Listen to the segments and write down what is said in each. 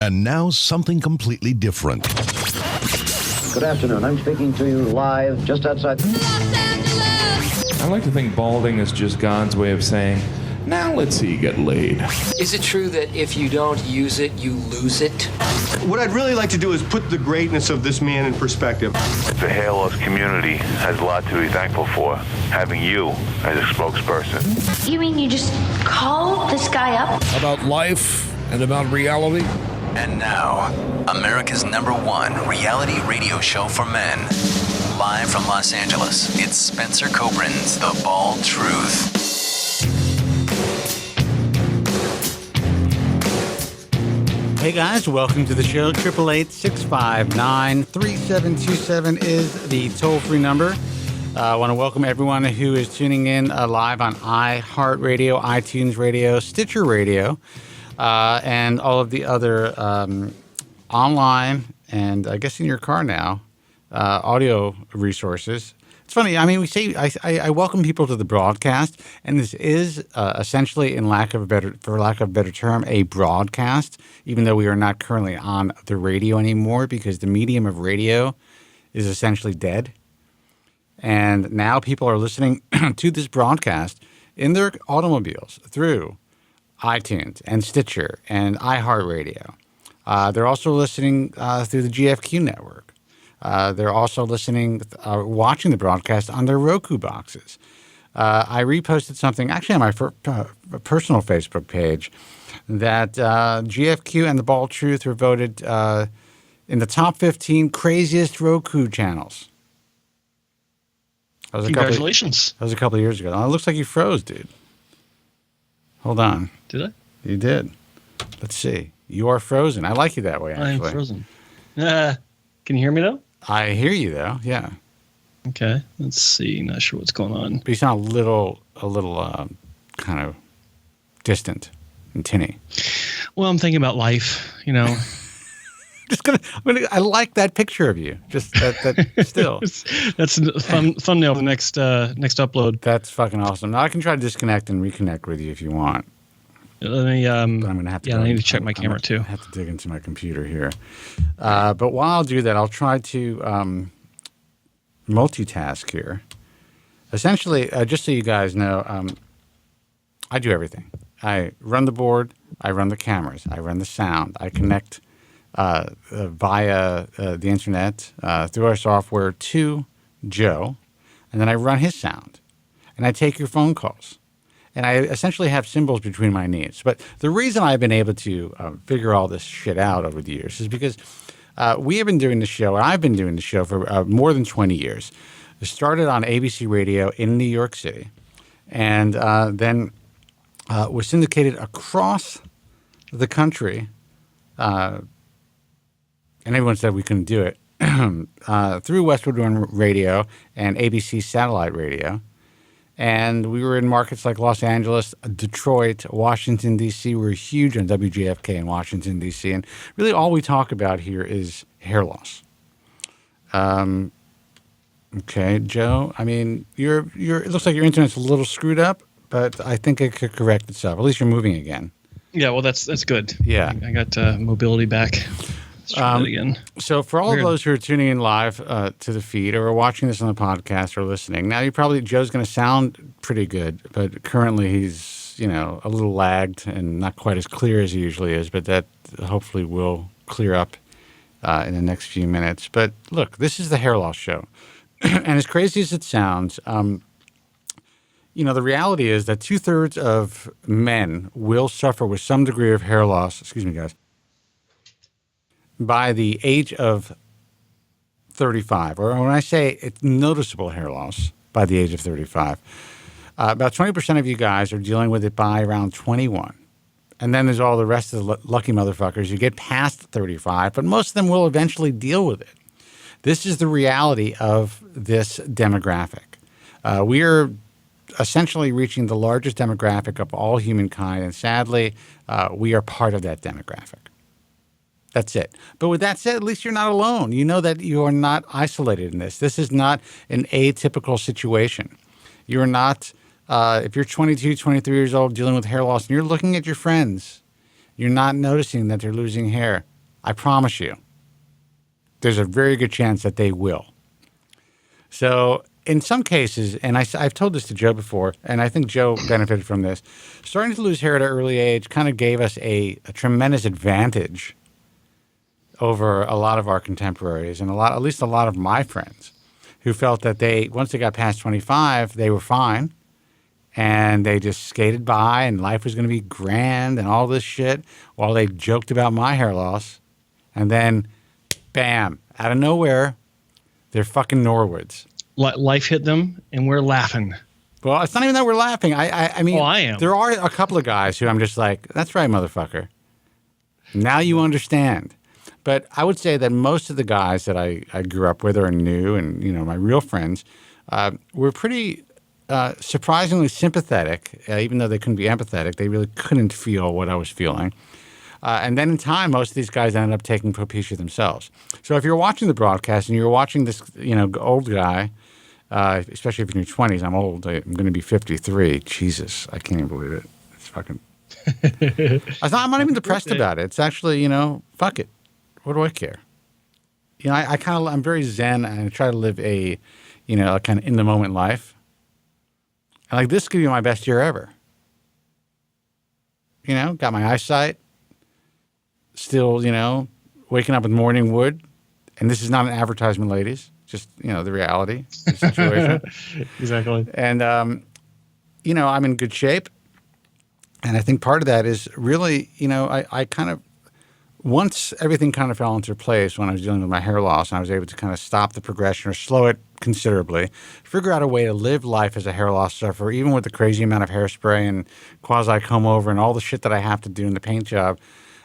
And now something completely different. Good afternoon. I'm speaking to you live just outside Los Angeles! I like to think balding is just God's way of saying, now let's see you get laid. Is it true that if you don't use it, you lose it? What I'd really like to do is put the greatness of this man in perspective. The hair loss community has a lot to be thankful for, having you as a spokesperson. You mean you just call this guy up? About life and about reality. And now, America's #1 reality radio show for men. Live from Los Angeles, it's Spencer Kobren's The Bald Truth. Hey guys, welcome to the show. 888-659-3727 is the toll-free number. I want to welcome everyone who is tuning in live on iHeartRadio, iTunes Radio, Stitcher Radio, and all of the other online and I guess in your car now audio resources. It's funny. I mean, we say I welcome people to the broadcast, and this is essentially, for lack of a better term, a broadcast. Even though we are not currently on the radio anymore, because the medium of radio is essentially dead, and now people are listening to this broadcast in their automobiles through iTunes and Stitcher and iHeartRadio. They're also listening through the GFQ network. They're also listening, watching the broadcast on their Roku boxes. I reposted something, actually on my personal Facebook page, that GFQ and The Bald Truth were voted in the top 15 craziest Roku channels. Congratulations. That was a couple of years ago. Oh, it looks like you froze, dude. Hold on. Did I? You did. Let's see. You are frozen. I like you that way, actually. I am frozen. Can you hear me, though? I hear you, though. Yeah. Okay. Let's see. Not sure what's going on. But you sound a little kind of distant and tinny. Well, I'm thinking about life, you know. I like that picture of you. Just that still. That's a thumbnail for the next upload. That's fucking awesome. Now I can try to disconnect and reconnect with you if you want. Let me. But I'm gonna have to. Yeah, I need to check my camera too. I have to dig into my computer here. But while I'll do that, I'll try to multitask here. Essentially, just so you guys know, I do everything. I run the board. I run the cameras. I run the sound. I connect via the internet through our software to Joe, and then I run his sound, and I take your phone calls. And I essentially have symbols between my knees. But the reason I've been able to figure all this shit out over the years is because we have been doing the show, and I've been doing the show for more than 20 years. It started on ABC Radio in New York City, and then was syndicated across the country. And everyone said we couldn't do it through Westwood One Radio and ABC Satellite Radio. And we were in markets like Los Angeles, Detroit, Washington, D.C. We're huge on WGFK in Washington, D.C. And really all we talk about here is hair loss. Okay, Joe, I mean, it looks like your internet's a little screwed up, but I think it could correct itself. At least you're moving again. Yeah, well, that's good. Yeah. I got mobility back. Let's try that again. So for all of those who are tuning in live to the feed or are watching this on the podcast or listening, now Joe's going to sound pretty good, but currently he's, a little lagged and not quite as clear as he usually is, but that hopefully will clear up in the next few minutes. But look, this is the hair loss show. And as crazy as it sounds, the reality is that 2/3 of men will suffer with some degree of hair loss. Excuse me, guys. By the age of 35, or when I say it's noticeable hair loss by the age of 35, about 20% of you guys are dealing with it by around 21. And then there's all the rest of the lucky motherfuckers who get past 35, but most of them will eventually deal with it. This is the reality of this demographic. We are essentially reaching the largest demographic of all humankind, and sadly, we are part of that demographic. That's it. But with that said, at least you're not alone. You know that you are not isolated in this. This is not an atypical situation. You are not, if you're 22, 23 years old dealing with hair loss and you're looking at your friends You're not noticing that they're losing hair. I promise you. There's a very good chance that they will. So in some cases, and I've told this to Joe before, and I think Joe benefited from this, starting to lose hair at an early age kind of gave us a tremendous advantage over a lot of our contemporaries and at least a lot of my friends who felt that once they got past 25, they were fine and they just skated by and life was going to be grand and all this shit while they joked about my hair loss. And then, bam, out of nowhere, they're fucking Norwoods. Life hit them, and we're laughing. Well, it's not even that we're laughing. I mean, I am. There are a couple of guys who I'm just like, that's right, motherfucker. Now you understand. But I would say that most of the guys that I grew up with or knew, and my real friends, were pretty surprisingly sympathetic, even though they couldn't be empathetic. They really couldn't feel what I was feeling. And then in time, most of these guys ended up taking Propecia themselves. So if you're watching the broadcast and you're watching this, old guy, especially if you're in your 20s, I'm old. I'm going to be 53. Jesus, I can't even believe it. It's fucking. I'm not even depressed about it. It's actually, fuck it. What do I care? I'm very zen and I try to live a kind of in the moment life. And like this could be my best year ever. Got my eyesight. Still, waking up with morning wood. And this is not an advertisement, ladies. Just, the reality of the situation. Exactly. And, I'm in good shape. And I think part of that is really, I kind of, once everything kind of fell into place when I was dealing with my hair loss and I was able to kind of stop the progression or slow it considerably, figure out a way to live life as a hair loss sufferer, even with the crazy amount of hairspray and quasi-comb-over and all the shit that I have to do in the paint job,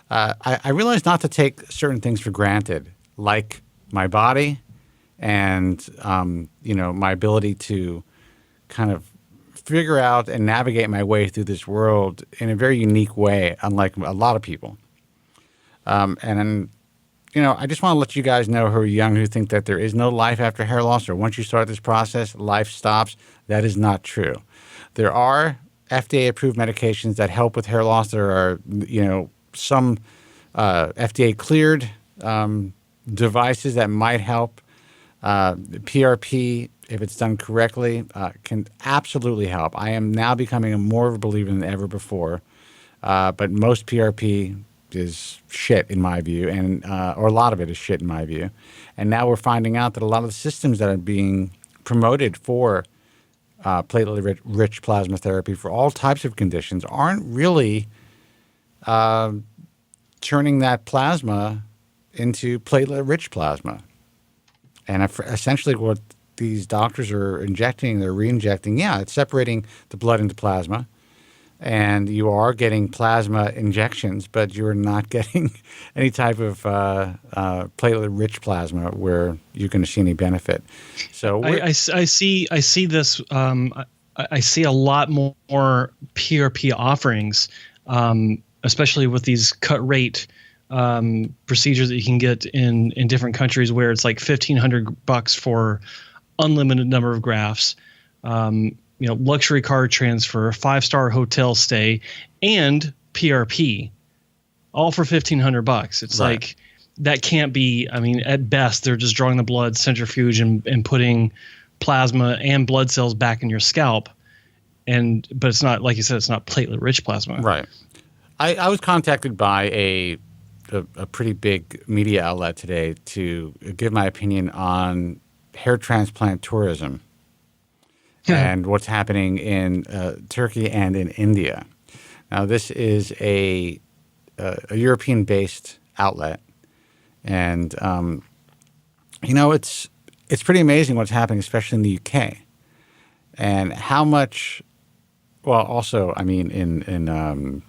I realized not to take certain things for granted, like my body and, my ability to kind of figure out and navigate my way through this world in a very unique way, unlike a lot of people. I just want to let you guys know who are young, who think that there is no life after hair loss or once you start this process, life stops. That is not true. There are FDA-approved medications that help with hair loss. There are, some FDA-cleared devices that might help. PRP, if it's done correctly, can absolutely help. I am now becoming more of a believer than ever before. But most PRP is shit in my view, and or a lot of it is shit in my view. And now we're finding out that a lot of the systems that are being promoted for platelet-rich plasma therapy for all types of conditions aren't really turning that plasma into platelet-rich plasma. And essentially what these doctors are injecting, they're re-injecting, it's separating the blood into plasma. And you are getting plasma injections, but you're not getting any type of platelet-rich plasma where you're going to see any benefit. So I see this. I see a lot more PRP offerings, especially with these cut rate procedures that you can get in different countries, where it's like $1,500 for unlimited number of grafts. Luxury car transfer, 5-star hotel stay, and PRP, all for $1,500. It's right. Like that can't be. I mean, at best, they're just drawing the blood, centrifuge, and putting plasma and blood cells back in your scalp. But it's not, like you said, it's not platelet-rich plasma. Right. I was contacted by a pretty big media outlet today to give my opinion on hair transplant tourism. And what's happening in Turkey and in India. Now, this is a European-based outlet, and it's pretty amazing what's happening, especially in the UK, and how much. Well, also, I mean, in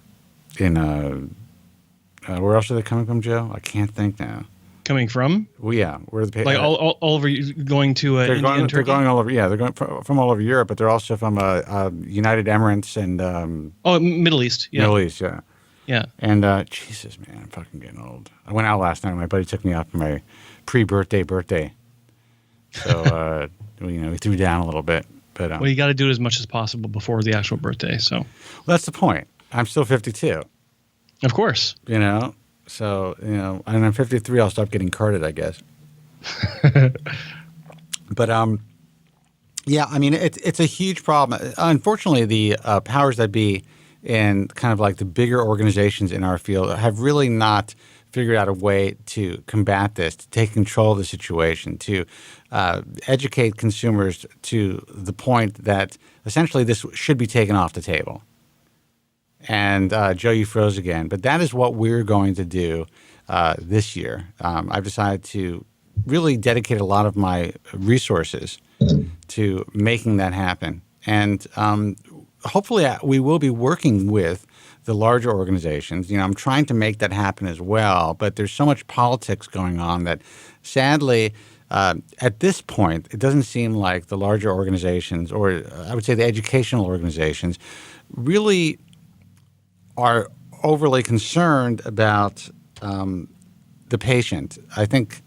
where else are they coming from, Joe? I can't think now. Coming from? Well, yeah, where the like all over going to they're India and Turkey? They're going all over. Yeah, they're going from all over Europe, but they're also from United Emirates and Middle East. Yeah. Middle East, yeah. Yeah. And Jesus, man, I'm fucking getting old. I went out last night. My buddy took me out for my birthday. So we threw down a little bit, but well, you got to do it as much as possible before the actual birthday. So that's the point. I'm still 52. Of course. You know? So, you know, and I'm 53, I'll stop getting carded, I guess. But, yeah, I mean, it's a huge problem. Unfortunately, the powers that be in kind of like the bigger organizations in our field have really not figured out a way to combat this, to take control of the situation, to educate consumers to the point that essentially this should be taken off the table. And Joe, you froze again. But that is what we're going to do this year. I've decided to really dedicate a lot of my resources to making that happen. And hopefully we will be working with the larger organizations. You know, I'm trying to make that happen as well, but there's so much politics going on that sadly at this point, it doesn't seem like the larger organizations, or I would say the educational organizations, really are overly concerned about the patient. I think,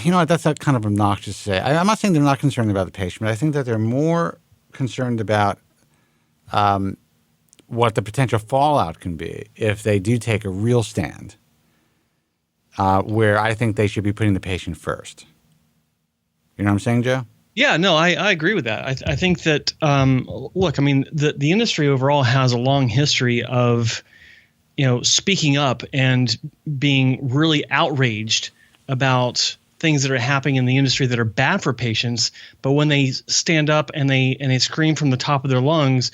you know, that's kind of obnoxious to say. I'm not saying they're not concerned about the patient, but I think that they're more concerned about what the potential fallout can be if they do take a real stand, where I think they should be putting the patient first. You know what I'm saying, Joe? Yeah, no, I agree with that. I think that, look, I mean, the industry overall has a long history of, you know, speaking up and being really outraged about things that are happening in the industry that are bad for patients. But when they stand up and they scream from the top of their lungs,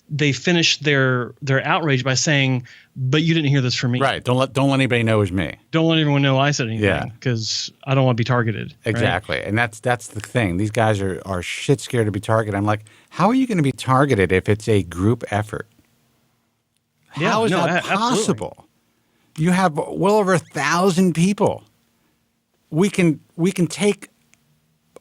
they finish their outrage by saying, "But you didn't hear this from me." Right. Don't let anybody know it was me. Don't let everyone know I said anything, because I don't want to be targeted. Exactly. Right? And that's the thing. These guys are shit scared to be targeted. I'm like, how are you going to be targeted if it's a group effort? How is that possible? Absolutely. You have well over 1,000 people. We can take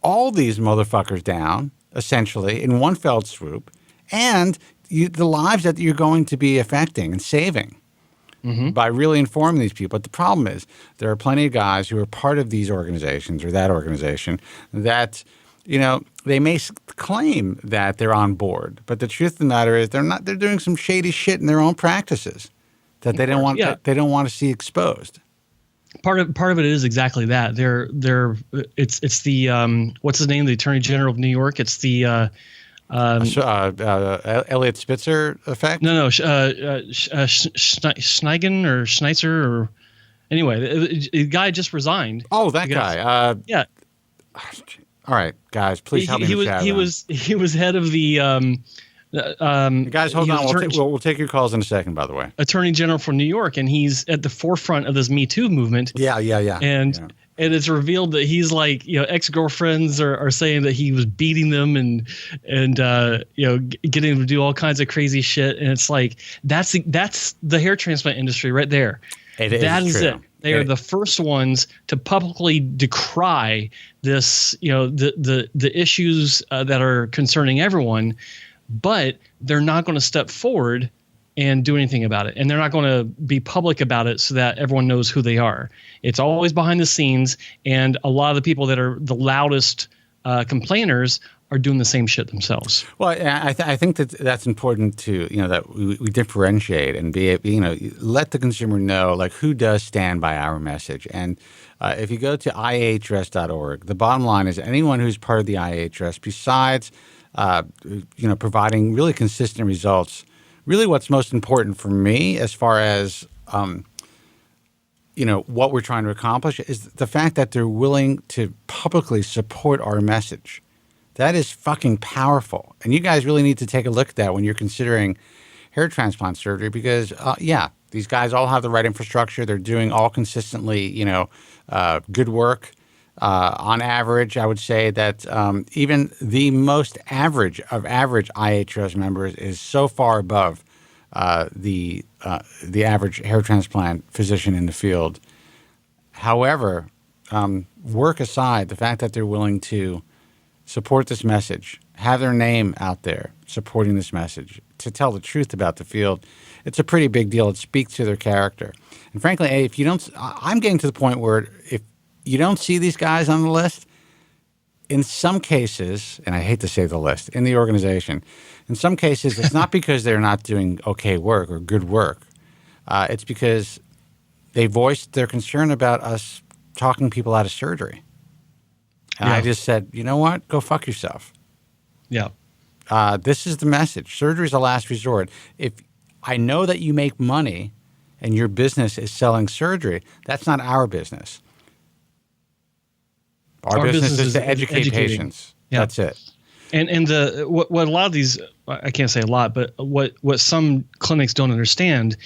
all these motherfuckers down essentially in one fell swoop, and the lives that you're going to be affecting and saving by really informing these people. But the problem is there are plenty of guys who are part of these organizations or that organization that, you know, they may claim that they're on board, but the truth of the matter is they're not. They're doing some shady shit in their own practices that they don't want. They don't want to see exposed. Part of it is exactly that. It's the what's his name? The Attorney General of New York. It's the Elliot Spitzer effect? No, Schnigen or Schneitzer or anyway, the guy just resigned. Oh, that guy. Yeah. All right, guys, please help me. He was head of the. Guys, hold on. We'll take your calls in a second. By the way, Attorney General for New York, and he's at the forefront of this Me Too movement. Yeah. And it's revealed that he's like, you know, ex-girlfriends are saying that he was beating them and you know, getting them to do all kinds of crazy shit. And it's like, that's the hair transplant industry right there. That is it. They are the first ones to publicly decry this, you know, the issues that are concerning everyone, but they're not going to step forward and do anything about it. And they're not going to be public about it so that everyone knows who they are. It's always behind the scenes, and a lot of the people that are the loudest complainers are doing the same shit themselves. Well, I think that's important to, you know, that we differentiate and be, you know, let the consumer know like who does stand by our message. And if you go to IHRS.org, the bottom line is anyone who's part of the IHRS, besides you know, providing really consistent results. Really what's most important for me as far as, you know, what we're trying to accomplish is the fact that they're willing to publicly support our message. That is fucking powerful. And you guys really need to take a look at that when you're considering hair transplant surgery because, yeah, these guys all have the right infrastructure. They're doing all consistently, you know, good work. On average, I would say that even the most average of average IHRS members is so far above the average hair transplant physician in the field. However, work aside, the fact that they're willing to support this message, have their name out there supporting this message, to tell the truth about the field, it's a pretty big deal. It speaks to their character. And frankly, if you don't, I'm getting to the point where if you don't see these guys on the list, in some cases, and I hate to say the list, in the organization, in some cases, it's not because they're not doing okay work or good work, It's because they voiced their concern about us talking people out of surgery. And I just said, you know what? Go fuck yourself. Yeah. This is the message. Surgery is a last resort. If I know that you make money and your business is selling surgery, that's not our business. Our business is to educate patients. Yeah. That's it. And what a lot of these, I can't say a lot, but what some clinics don't understand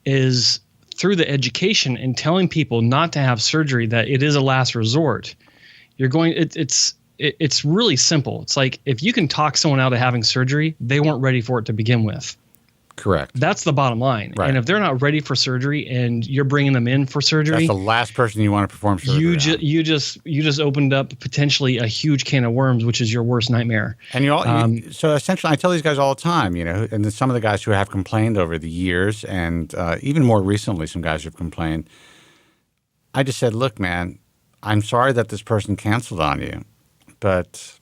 is through the education and telling people not to have surgery, that it is a last resort. You're going. It's really simple. It's like if you can talk someone out of having surgery, they weren't ready for it to begin with. Correct. That's the bottom line. Right. And if they're not ready for surgery and you're bringing them in for surgery, that's the last person you want to perform surgery on. You just opened up potentially a huge can of worms, which is your worst nightmare. And so essentially, I tell these guys all the time, and then some of the guys who have complained over the years, and even more recently, some guys have complained. I just said, look, man, I'm sorry that this person canceled on you, but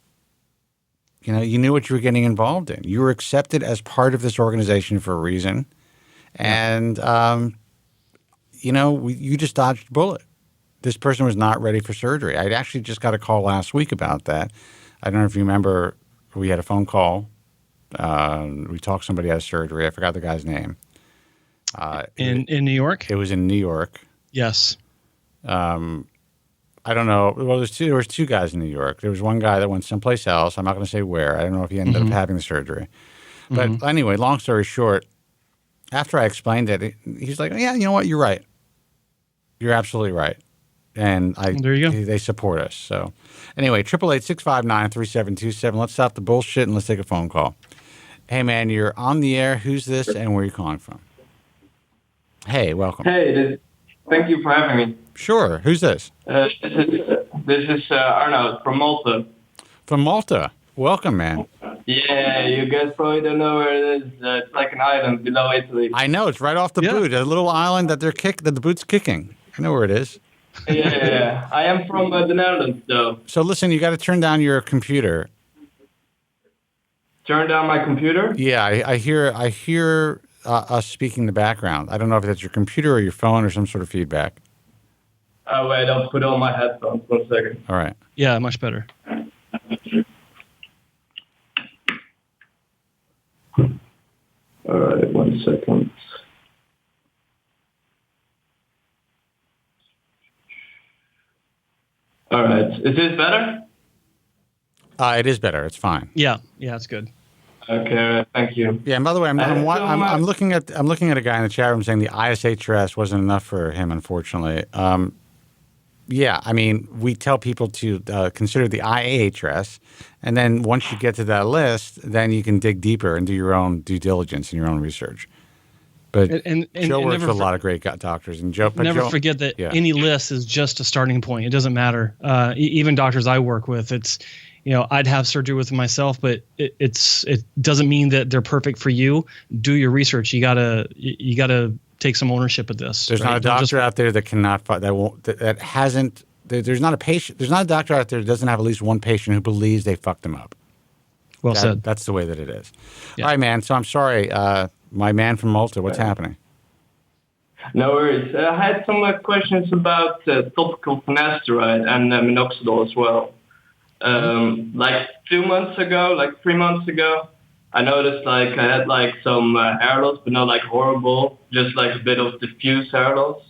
you knew what you were getting involved in. You were accepted as part of this organization for a reason. And, you just dodged a bullet. This person was not ready for surgery. I actually just got a call last week about that. I don't know if you remember, we had a phone call. We talked somebody out of surgery. I forgot the guy's name. In New York? It was in New York. Yes. I don't know. Well, there was two guys in New York. There was one guy that went someplace else. I'm not going to say where. I don't know if he ended up having the surgery. But anyway, long story short, after I explained it, he's like, yeah, you know what? You're right. You're absolutely right. And there you go. They support us. So anyway, 888-659-3727. Let's stop the bullshit and let's take a phone call. Hey, man, you're on the air. Who's this and where are you calling from? Hey, welcome. Hey, thank you for having me. Sure. Who's this? This is Arnoud from Malta. From Malta. Welcome, man. Yeah, you guys probably don't know where it is. It's like an island below Italy. I know. It's right off the boot. A little island that that the boot's kicking. I know where it is. Yeah. I am from the Netherlands, though. So listen, you got to turn down your computer. Turn down my computer? Yeah, I hear us speaking in the background. I don't know if that's your computer or your phone or some sort of feedback. Oh, wait, I'll put on my headphones. 1 second. All right. Yeah, much better. All right, 1 second. All right. Is this better? It is better. It's fine. Yeah, it's good. Okay, thank you. Yeah, and by the way, I'm looking at a guy in the chat room saying the ISHRS wasn't enough for him, unfortunately. Yeah, I mean, we tell people to consider the IAHRS, and then once you get to that list, then you can dig deeper and do your own due diligence and your own research. But Joe works with a lot of great doctors, and Joe. Forget that any list is just a starting point. It doesn't matter. Even doctors I work with, it's I'd have surgery with myself, but it doesn't mean that they're perfect for you. Do your research. You gotta take some ownership of this. There's not a doctor out there that cannot that hasn't. There's not a patient. There's not a doctor out there that doesn't have at least one patient who believes they fucked them up. Well said. That's the way that it is. Yeah. All right, man. So I'm sorry, my man from Malta. What's happening? No worries. I had some questions about topical finasteride and minoxidil as well. Like 3 months ago, I noticed I had some hair loss, but not horrible, just a bit of diffuse hair loss.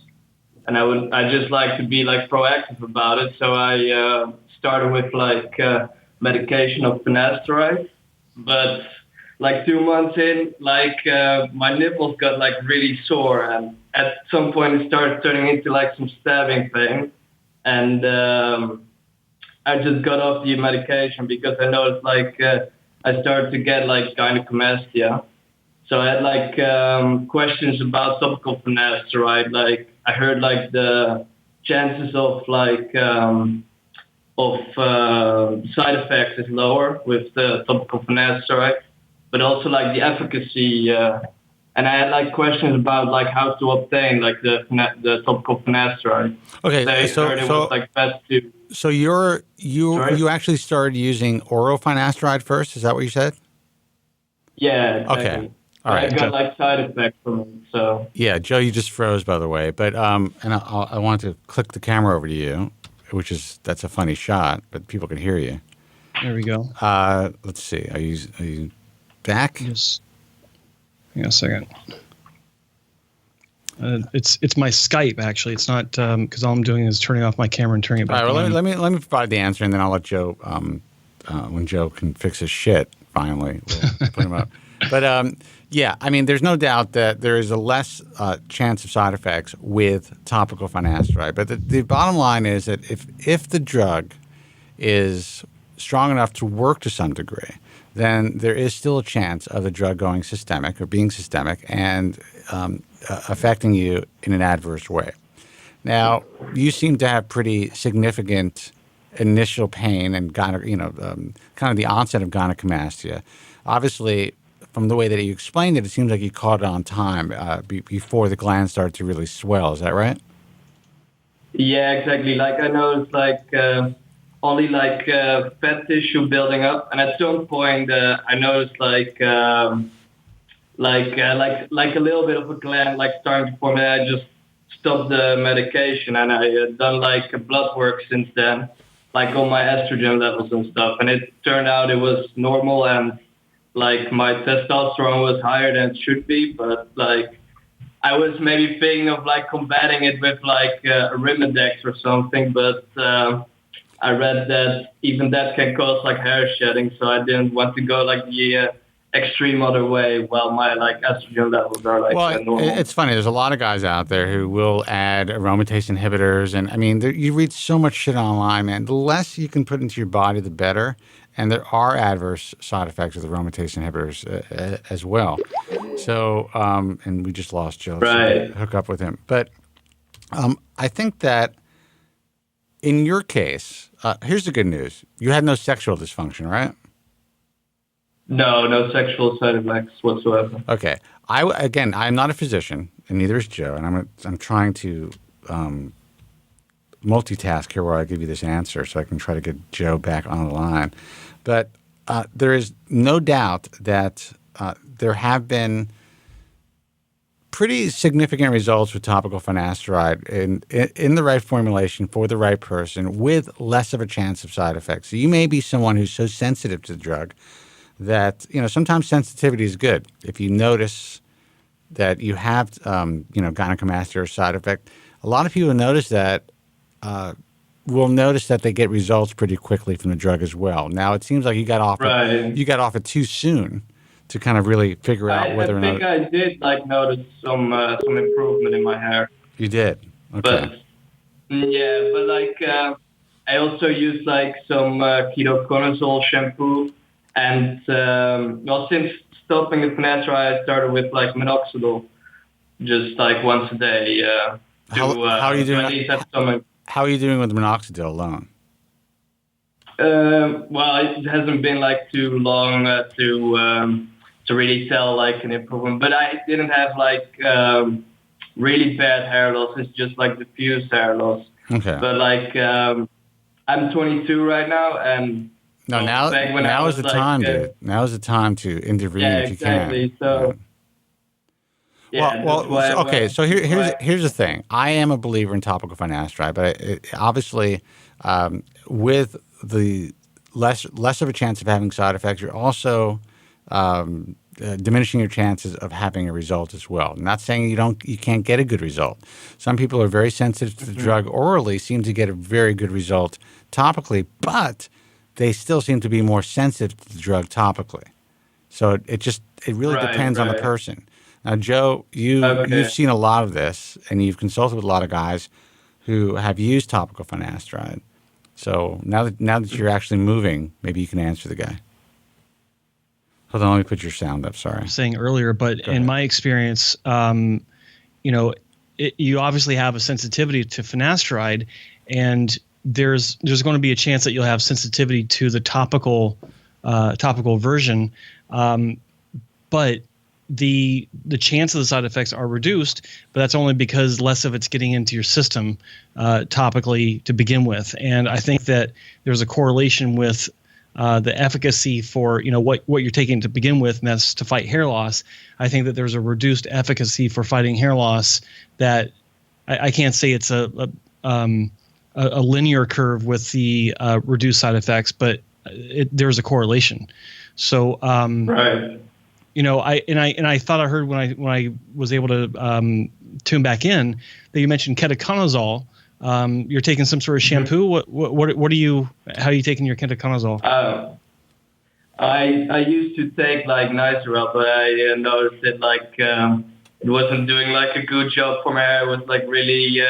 And I just like to be proactive about it. So I started with medication of finasteride, but 2 months in, my nipples got really sore, and at some point it started turning into some stabbing pain, and I just got off the medication because I noticed I started to get gynecomastia. So I had questions about topical finasteride. I heard the chances of side effects is lower with the topical finasteride, but also the efficacy. And I had questions about how to obtain the topical finasteride. Okay, so it was best to. So you actually started using oral finasteride first? Is that what you said? Yeah. Exactly. All right. I got like side effects from it. So yeah, Joe, you just froze, by the way. But and I want to click the camera over to you, that's a funny shot, but people can hear you. There we go. Let's see. Are you back? Yes. Hang on a second. It's my Skype actually. It's not because all I'm doing is turning off my camera and turning it back on. All right. on. Let me provide the answer, and then I'll let Joe. When Joe can fix his shit, finally, we'll put him up. But yeah, I mean, there's no doubt that there is a less chance of side effects with topical finasteride. But the bottom line is that if the drug is strong enough to work to some degree, then there is still a chance of the drug going systemic or being systemic and affecting you in an adverse way. Now, you seem to have pretty significant initial pain and kind of the onset of gynecomastia. Obviously, from the way that you explained it, it seems like you caught it on time before the gland started to really swell. Is that right? yeah, exactly. Like I noticed only fat tissue building up, and at some point I noticed like a little bit of a gland starting to form. And I just stopped the medication, and I done blood work since then, on my estrogen levels and stuff, and it turned out it was normal, and my testosterone was higher than it should be, but I was maybe thinking of combating it with Arimidex or something, but I read that even that can cause hair shedding, so I didn't want to go the extreme other way while my estrogen levels are normal. It's funny. There's a lot of guys out there who will add aromatase inhibitors, and I mean, you read so much shit online, man. The less you can put into your body, the better. And there are adverse side effects with aromatase inhibitors as well. So, and we just lost Joe. Right. So hook up with him. But I think that in your case, here's the good news: you had no sexual dysfunction, right? No sexual side effects whatsoever. Okay. I'm not a physician, and neither is Joe, and I'm trying to multitask here where I give you this answer so I can try to get Joe back on the line. But there is no doubt that there have been pretty significant results with topical finasteride in the right formulation for the right person with less of a chance of side effects. So you may be someone who's so sensitive to the drug that, sometimes sensitivity is good. If you notice that you have, gynecomastia or side effect, a lot of people notice that will notice that they get results pretty quickly from the drug as well. Now, it seems like you got off it too soon to kind of really figure out whether or not. I think I did notice some improvement in my hair. You did, okay. But I also use some ketoconazole shampoo, and since stopping the finasteride, I started with minoxidil, just once a day. How are you doing? How are you doing with minoxidil alone? Well, it hasn't been too long to really tell an improvement, but I didn't have really bad hair loss. It's just diffuse hair loss. Okay. But I'm 22 right now, and now is the time, dude. Now is the time to intervene if you can. So. Yeah, okay. So here's the thing. I am a believer in topical finasteride, but obviously, with the less of a chance of having side effects, you're also diminishing your chances of having a result as well. I'm not saying you can't get a good result. Some people are very sensitive to the drug orally, seem to get a very good result topically, but they still seem to be more sensitive to the drug topically. So it really depends on the person. Now, Joe, you've seen a lot of this, and you've consulted with a lot of guys who have used topical finasteride. So now that you're actually moving, maybe you can answer the guy. Hold on, let me put your sound up. Sorry. I was saying earlier, but in my experience, you obviously have a sensitivity to finasteride, and there's going to be a chance that you'll have sensitivity to the topical version, but the chance of the side effects are reduced, but that's only because less of it's getting into your system topically to begin with. And I think that there's a correlation with the efficacy for what you're taking to begin with, and that's to fight hair loss. I think that there's a reduced efficacy for fighting hair loss that I can't say it's a linear curve with the reduced side effects, but there's a correlation. So right. I thought I heard when I was able to tune back in that you mentioned ketoconazole. You're taking some sort of shampoo. What are you? How are you taking your ketoconazole? I used to take like Nicerel, but I noticed that it wasn't doing like a good job for my hair. It was like really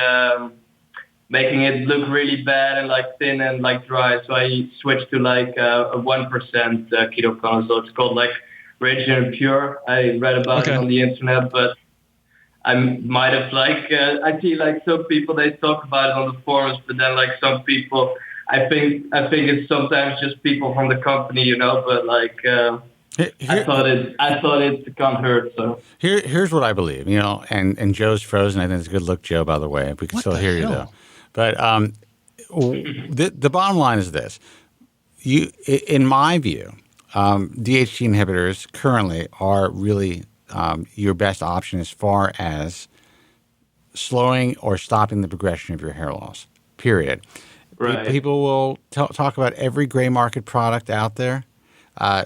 making it look really bad and like thin and like dry. So I switched to like a 1% ketoconazole. It's called like Rich and Pure. I read about it on the internet, but I might have I see like some people, they talk about it on the forums, but then like some people, I think it's sometimes just people from the company, but like I thought it can't hurt. So here's what I believe, and Joe's frozen. I think it's a good look, Joe, by the way. We can still hear you though. But the bottom line is this: in my view, DHT inhibitors currently are really your best option as far as slowing or stopping the progression of your hair loss, period. Right. People will talk about every gray market product out there.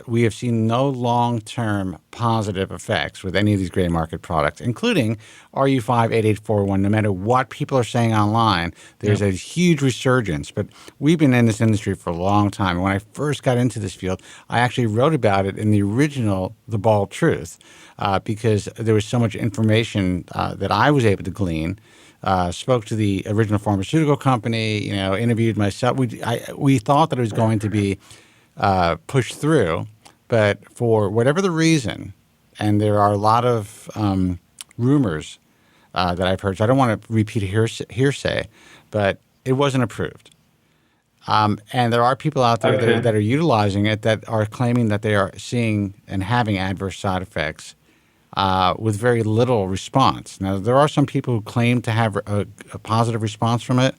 We have seen no long-term positive effects with any of these gray market products, including RU58841. No matter what people are saying online, there's a huge resurgence. But we've been in this industry for a long time. When I first got into this field, I actually wrote about it in the original The Bald Truth because there was so much information that I was able to glean. Spoke to the original pharmaceutical company, interviewed myself. We thought that it was going to be pushed through, but for whatever the reason, and there are a lot of rumors that I've heard, so I don't want to repeat hearsay, but it wasn't approved. And there are people out there that are utilizing it that are claiming that they are seeing and having adverse side effects with very little response. Now, there are some people who claim to have a positive response from it,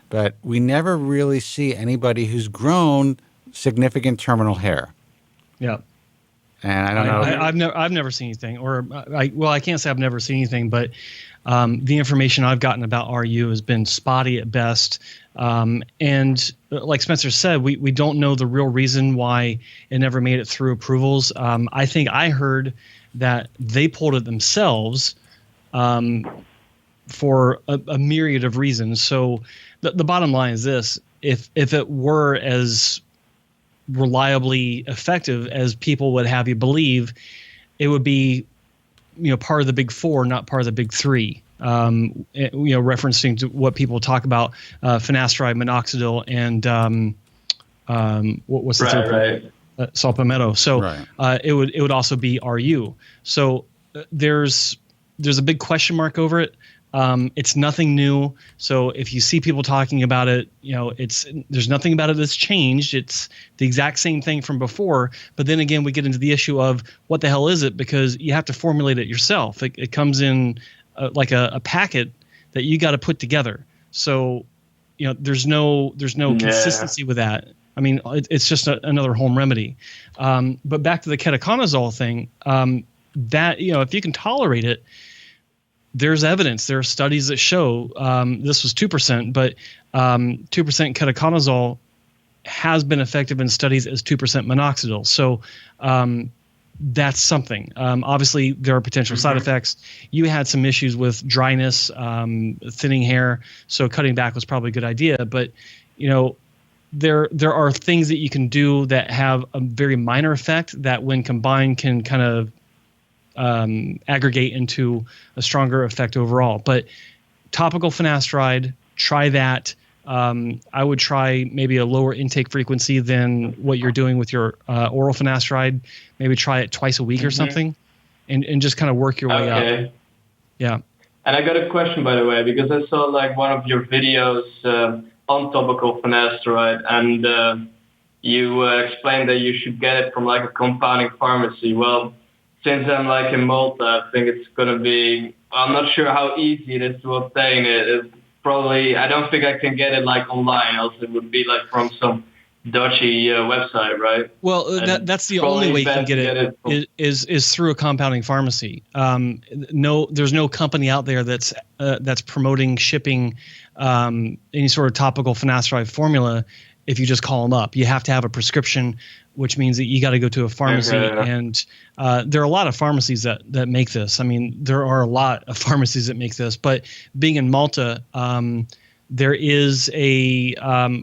but we never really see anybody who's grown significant terminal hair. Yeah. And I don't know. I've never seen anything, I can't say I've never seen anything, but the information I've gotten about RU has been spotty at best. And like Spencer said, we don't know the real reason why it never made it through approvals. I think I heard that they pulled it themselves for a myriad of reasons. So the bottom line is this: if it were as reliably effective as people would have you believe, it would be part of the big four, not part of the big three. Referencing to what people talk about, finasteride, minoxidil, and what's the third? Salpamento. So it would also be RU. So there's a big question mark over it. It's nothing new. So if you see people talking about it, there's nothing about it that's changed. It's the exact same thing from before. But then again, we get into the issue of what the hell is it? Because you have to formulate it yourself. It comes in like a packet that you got to put together. So there's no consistency with that. I mean, it's just another home remedy. But back to the ketoconazole thing, that if you can tolerate it, there's evidence. There are studies that show this was 2%, but 2% ketoconazole has been effective in studies as 2% minoxidil. So that's something. Obviously, there are potential side effects. You had some issues with dryness, thinning hair, so cutting back was probably a good idea. But there are things that you can do that have a very minor effect that, when combined, can kind of aggregate into a stronger effect overall. But topical finasteride, try that. I would try maybe a lower intake frequency than what you're doing with your oral finasteride. Maybe try it twice a week or something, and just kind of work your way up. Yeah. And I got a question, by the way, because I saw like one of your videos on topical finasteride, and you explained that you should get it from like a compounding pharmacy. Well, since I'm like in Malta, I think it's going to be, I'm not sure how easy it is to obtain it. It's probably, I don't think I can get it like online, else it would be like from some dodgy website, right? Well, that's the only way you can get it is through a compounding pharmacy. There's no company out there that's promoting shipping any sort of topical finasteride formula. If you just call them up, you have to have a prescription, which means that you got to go to a pharmacy. And there are a lot of pharmacies that make this. I mean, there are a lot of pharmacies that make this. But being in Malta, there is a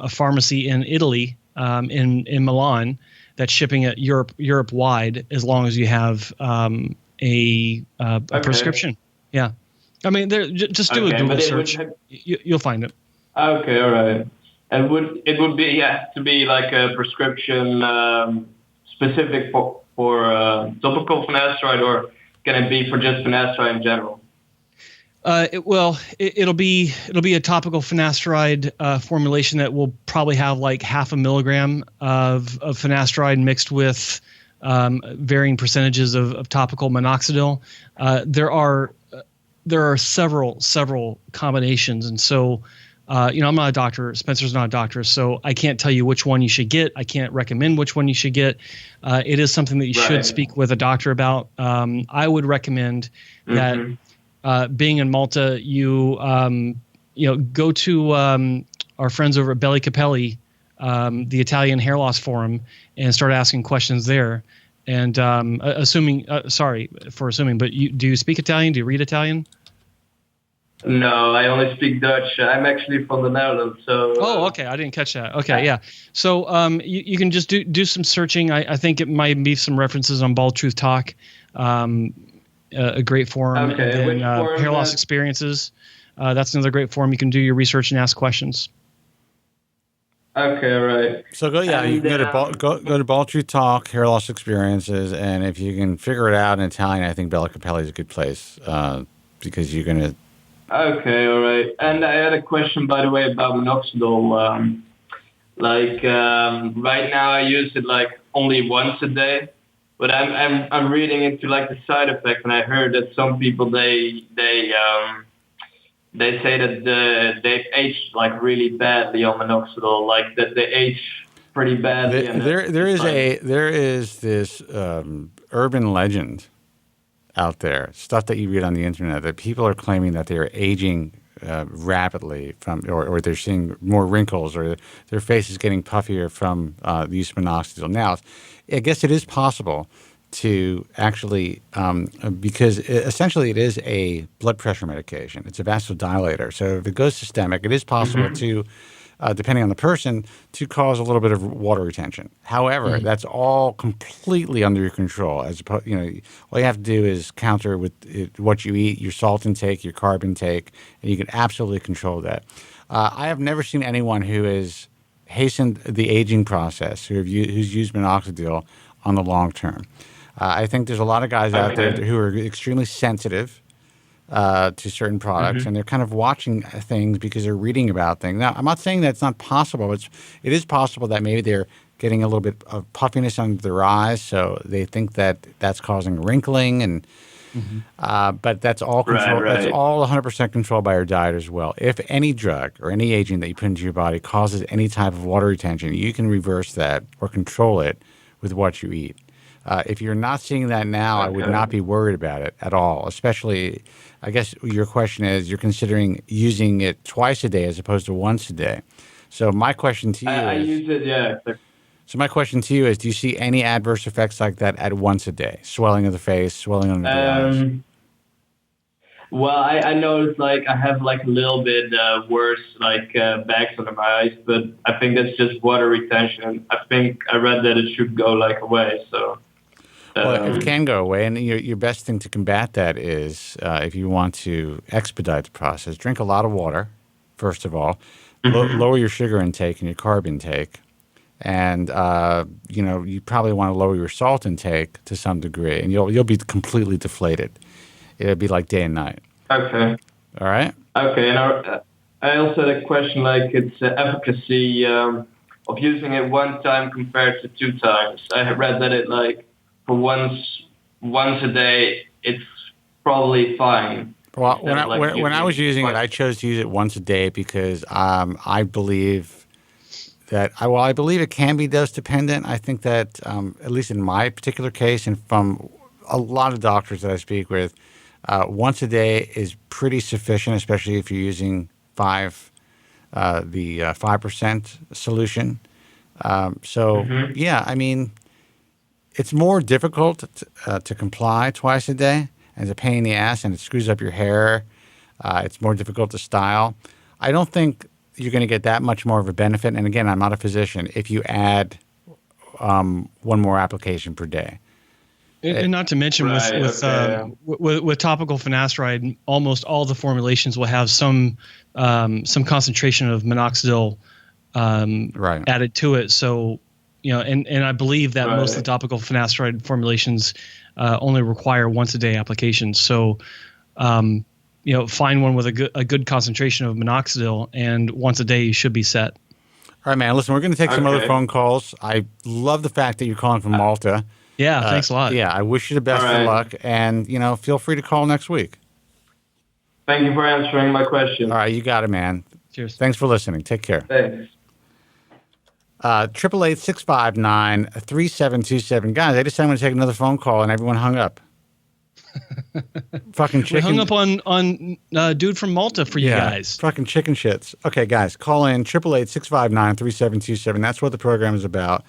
pharmacy in Italy, in Milan, that's shipping it Europe wide as long as you have a prescription. Yeah, I mean, just do a Google search. You'll find it. Okay, all right. And it would be to be like a prescription specific for topical finasteride, or can it be for just finasteride in general? It'll be a topical finasteride formulation that will probably have like 0.5 milligram of finasteride mixed with varying percentages of topical minoxidil. There are several combinations, and so. I'm not a doctor. Spencer's not a doctor, so I can't tell you which one you should get. I can't recommend which one you should get. It is something that you should speak with a doctor about. I would recommend that being in Malta, you go to our friends over at Belli Capelli, the Italian hair loss forum, and start asking questions there. And sorry for assuming, but do you speak Italian? Do you read Italian? No, I only speak Dutch. I'm actually from the Netherlands, so. Oh, okay. I didn't catch that. Okay, yeah. So you can just do some searching. I think it might be some references on Bald Truth Talk, a great forum. Okay. And then Hair Loss Experiences. That's another great forum. You can do your research and ask questions. Okay, all right. So go to Bald Truth Talk, Hair Loss Experiences, and if you can figure it out in Italian, I think Belli Capelli is a good place because you're going to. Okay, all right. And I had a question, by the way, about minoxidil. Right now I use it like only once a day, but I'm reading into like the side effects, and I heard that some people they say that they've aged like really badly on minoxidil, like that they age pretty badly. There is this urban legend out there, stuff that you read on the internet, that people are claiming that they're aging rapidly or they're seeing more wrinkles, or their face is getting puffier from the use of minoxidil. Now, I guess it is possible to actually, because essentially it is a blood pressure medication. It's a vasodilator. So if it goes systemic, it is possible to, depending on the person, to cause a little bit of water retention. However, that's all completely under your control. As opposed, all you have to do is counter with what you eat, your salt intake, your carb intake, and you can absolutely control that. I have never seen anyone who has hastened the aging process who's used minoxidil on the long term. I think there's a lot of guys out there who are extremely sensitive to certain products, and they're kind of watching things because they're reading about things. Now, I'm not saying that it's not possible. It is possible that maybe they're getting a little bit of puffiness under their eyes, so they think that that's causing wrinkling, and but that's all controlled. Right. That's all 100% controlled by your diet as well. If any drug or any agent that you put into your body causes any type of water retention, you can reverse that or control it with what you eat. If you're not seeing that now, I would not be worried about it at all. Especially, I guess your question is, you're considering using it twice a day as opposed to once a day. So my question to you I use it, yeah. So my question to you is, do you see any adverse effects like that at once a day? Swelling of the face, swelling under the eyes? Well, I noticed like I have like a little bit worse like bags under my eyes, but I think that's just water retention. I think I read that it should go like away. So. Well, it can go away, and your best thing to combat that is, if you want to expedite the process, drink a lot of water, first of all, lower your sugar intake and your carb intake, and you probably want to lower your salt intake to some degree, and you'll be completely deflated. It'll be like day and night. Okay. All right. Okay, and I also had a question, like its efficacy of using it one time compared to 2 times. I have read that it like for once a day, it's probably fine. Well, when I was using it, I chose to use it once a day because I believe I believe it can be dose dependent. I think that, at least in my particular case, and from a lot of doctors that I speak with, once a day is pretty sufficient, especially if you're using the 5% solution. Yeah, I mean, it's more difficult to comply twice a day, and it's a pain in the ass, and it screws up your hair. It's more difficult to style. I don't think you're going to get that much more of a benefit. And again, I'm not a physician. If you add one more application per day. And not to mention with topical finasteride, almost all the formulations will have some concentration of minoxidil added to it. So, and I believe that most of the topical finasteride formulations only require once a day applications. So, find one with a good concentration of minoxidil, and once a day you should be set. All right, man. Listen, we're going to take some other phone calls. I love the fact that you're calling from Malta. Yeah, thanks a lot. Yeah, I wish you the best of luck, and feel free to call next week. Thank you for answering my question. All right, you got it, man. Cheers. Thanks for listening. Take care. Thanks. 888-659-3727. Guys, I just said I'm going to take another phone call, and everyone hung up. Fucking chicken. We hung up on dude from Malta for you guys. Fucking chicken shits. Okay, guys, call in 888-659-3727. That's what the program is about.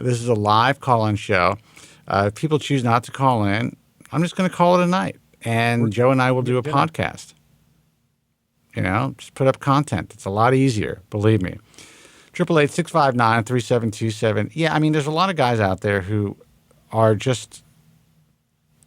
This is a live call-in show. If people choose not to call in, I'm just going to call it a night. And Joe and I will do a podcast. Just put up content. It's a lot easier, believe me. 888-659-3727. Yeah, I mean, there's a lot of guys out there who are just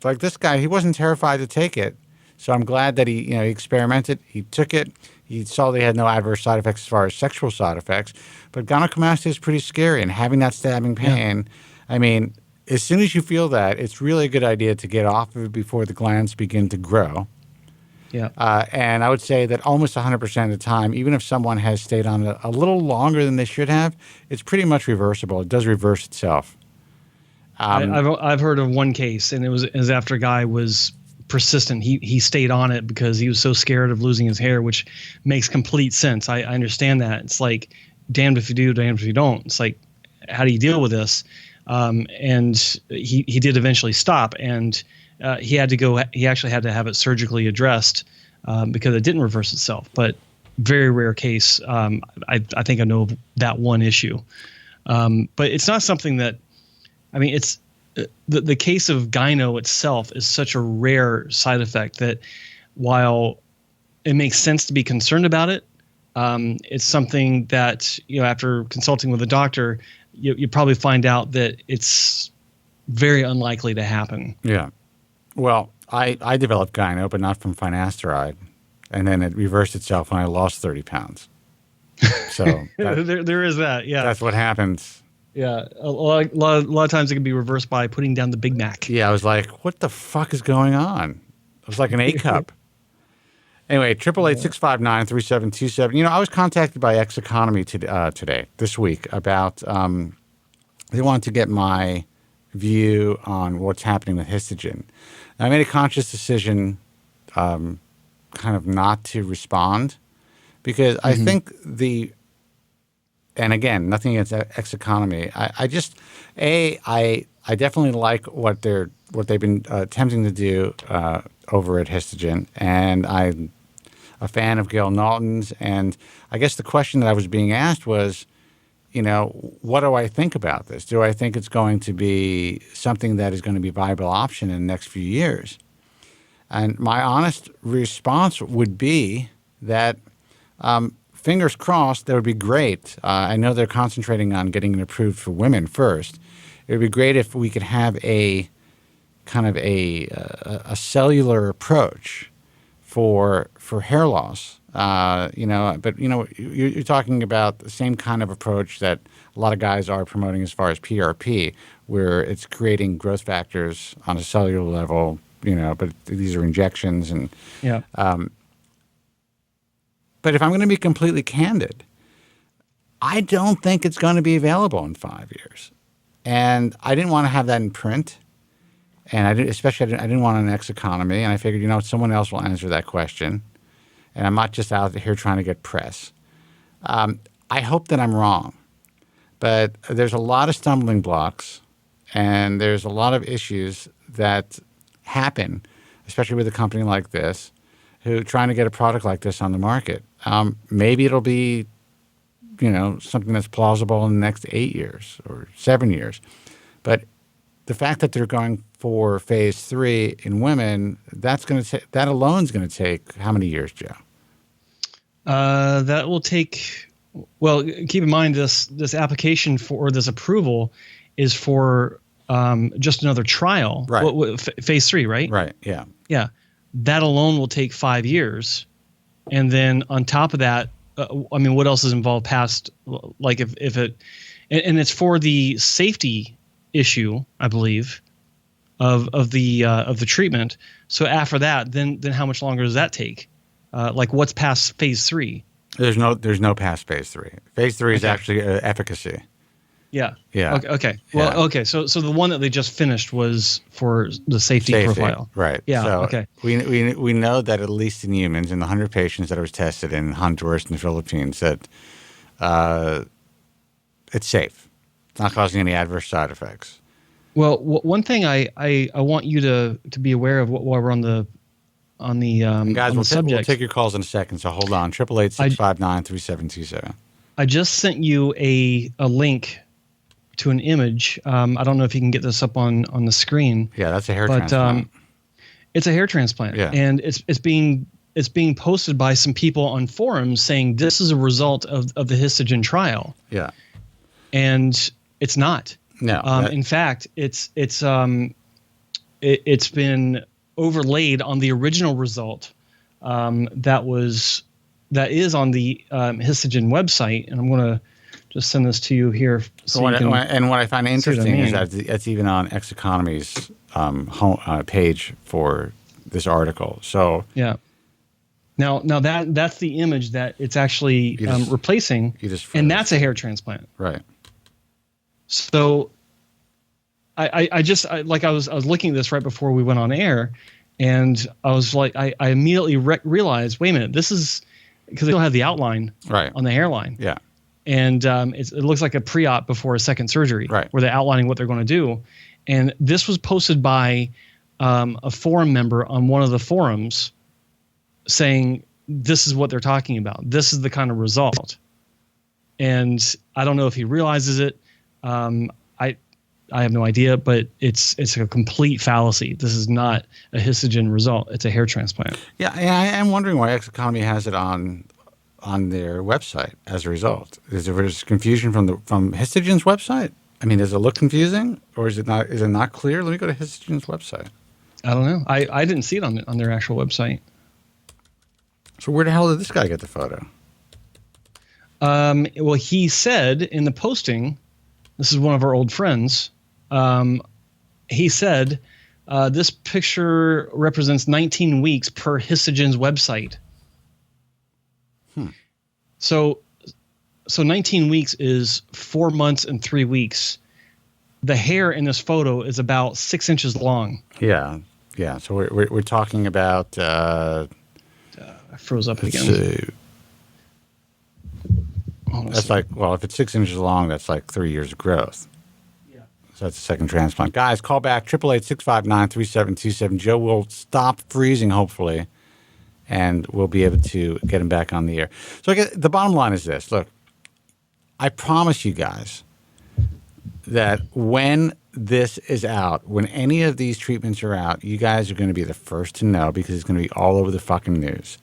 like this guy. He wasn't terrified to take it. So I'm glad that he experimented. He took it. He saw they had no adverse side effects as far as sexual side effects. But gynecomastia is pretty scary. And having that stabbing pain, I mean, as soon as you feel that, it's really a good idea to get off of it before the glands begin to grow. Yeah. And I would say that almost 100% of the time, even if someone has stayed on it a little longer than they should have, it's pretty much reversible. It does reverse itself. I've heard of one case, and it was after a guy was persistent. He stayed on it because he was so scared of losing his hair, which makes complete sense. I understand that. It's like, damned if you do, damned if you don't. It's like, how do you deal with this? And he did eventually stop, and he actually had to have it surgically addressed because it didn't reverse itself. But very rare case. I think I know of that one issue. But it's not something that, I mean, it's the case of gyno itself is such a rare side effect that while it makes sense to be concerned about it, it's something that, after consulting with a doctor, you probably find out that it's very unlikely to happen. Yeah. Well, I developed gyno, but not from finasteride. And then it reversed itself when I lost 30 pounds. So there is that. Yeah. That's what happens. Yeah. A lot of times it can be reversed by putting down the Big Mac. Yeah. I was like, what the fuck is going on? It was like an A cup. Anyway, 888-659-3727. I was contacted by X Economy this week about they wanted to get my view on what's happening with Histogen. I made a conscious decision kind of not to respond because I think and again, nothing against X Economy. I definitely like what they've been attempting to do over at Histogen, and I'm a fan of Gail Knowlton's. And I guess the question that I was being asked was, what do I think about this? Do I think it's going to be something that is going to be a viable option in the next few years? And my honest response would be that fingers crossed, that would be great. I know they're concentrating on getting it approved for women first. It would be great if we could have a kind of a cellular approach for hair loss. But you're talking about the same kind of approach that a lot of guys are promoting as far as PRP, where it's creating growth factors on a cellular level. But these are injections and yeah. But if I'm going to be completely candid, I don't think it's going to be available in 5 years, and I didn't want to have that in print. And I didn't want an X Economy, and I figured, someone else will answer that question, and I'm not just out here trying to get press. I hope that I'm wrong, But there's a lot of stumbling blocks, and there's a lot of issues that happen, especially with a company like this, who trying to get a product like this on the market. Maybe it'll be, something that's plausible in the next 8 years or 7 years. But the fact that they're going for phase 3 in women, that alone is going to take how many years, Joe? That will take. Well, keep in mind this application for this approval is for just another trial, right? Phase 3, right? Right. Yeah. Yeah. That alone will take 5 years, and then on top of that, what else is involved past, like if it, and it's for the safety issue, I believe, of the treatment. So after that, then how much longer does that take? Like what's past phase 3? There's no past phase 3. Phase 3 is actually efficacy. Yeah. Yeah. Okay. Well, yeah. Okay. So the one that they just finished was for the safety profile. Right. Yeah. So okay. We know that at least in humans, in the 100 patients that was tested in Honduras and the Philippines, that it's safe. It's not causing any adverse side effects. Well, one thing I want you to be aware of while we're on the guys, we'll subject. take your calls in a second. So hold on. 888-659-3727. I just sent you a link to an image. I don't know if you can get this up on the screen. Yeah, that's a hair transplant. It's a hair transplant, yeah. And it's being posted by some people on forums saying this is a result of the Histogen trial. Yeah, and it's not. No. In fact, it's been overlaid on the original result that is on the Histogen website, and I'm going to just send this to you here. What I find interesting is that it's even on X Economy's page for this article. So yeah. Now that's the image that it's actually replacing, and that's a hair transplant. Right. So I was looking at this right before we went on air, and I was like, I immediately realized, wait a minute, this is because they don't have the outline on the hairline. Yeah. And it looks like a pre-op before a second surgery, right, where they're outlining what they're going to do. And this was posted by a forum member on one of the forums saying, this is what they're talking about. This is the kind of result. And I don't know if he realizes it. I have no idea, but it's a complete fallacy. This is not a Histogen result. It's a hair transplant. Yeah, and I am wondering why X Economy has it on their website as a result. Is there confusion from Histogen's website? I mean, does it look confusing, or is it not? Is it not clear? Let me go to Histogen's website. I don't know. I didn't see it on their actual website. So where the hell did this guy get the photo? Well, he said in the posting, this is one of our old friends. He said, this picture represents 19 weeks per Histogen's website. So 19 weeks is 4 months and 3 weeks. The hair in this photo is about 6 inches long. Yeah. So we're talking about. I froze up again. That's like, well, if it's 6 inches long, that's like 3 years of growth. Yeah. So that's a second transplant. Guys, call back 888-659-3727. Joe will stop freezing, hopefully, and we'll be able to get him back on the air. So the bottom line is this. Look, I promise you guys that when this is out, when any of these treatments are out, you guys are going to be the first to know because it's going to be all over the fucking news.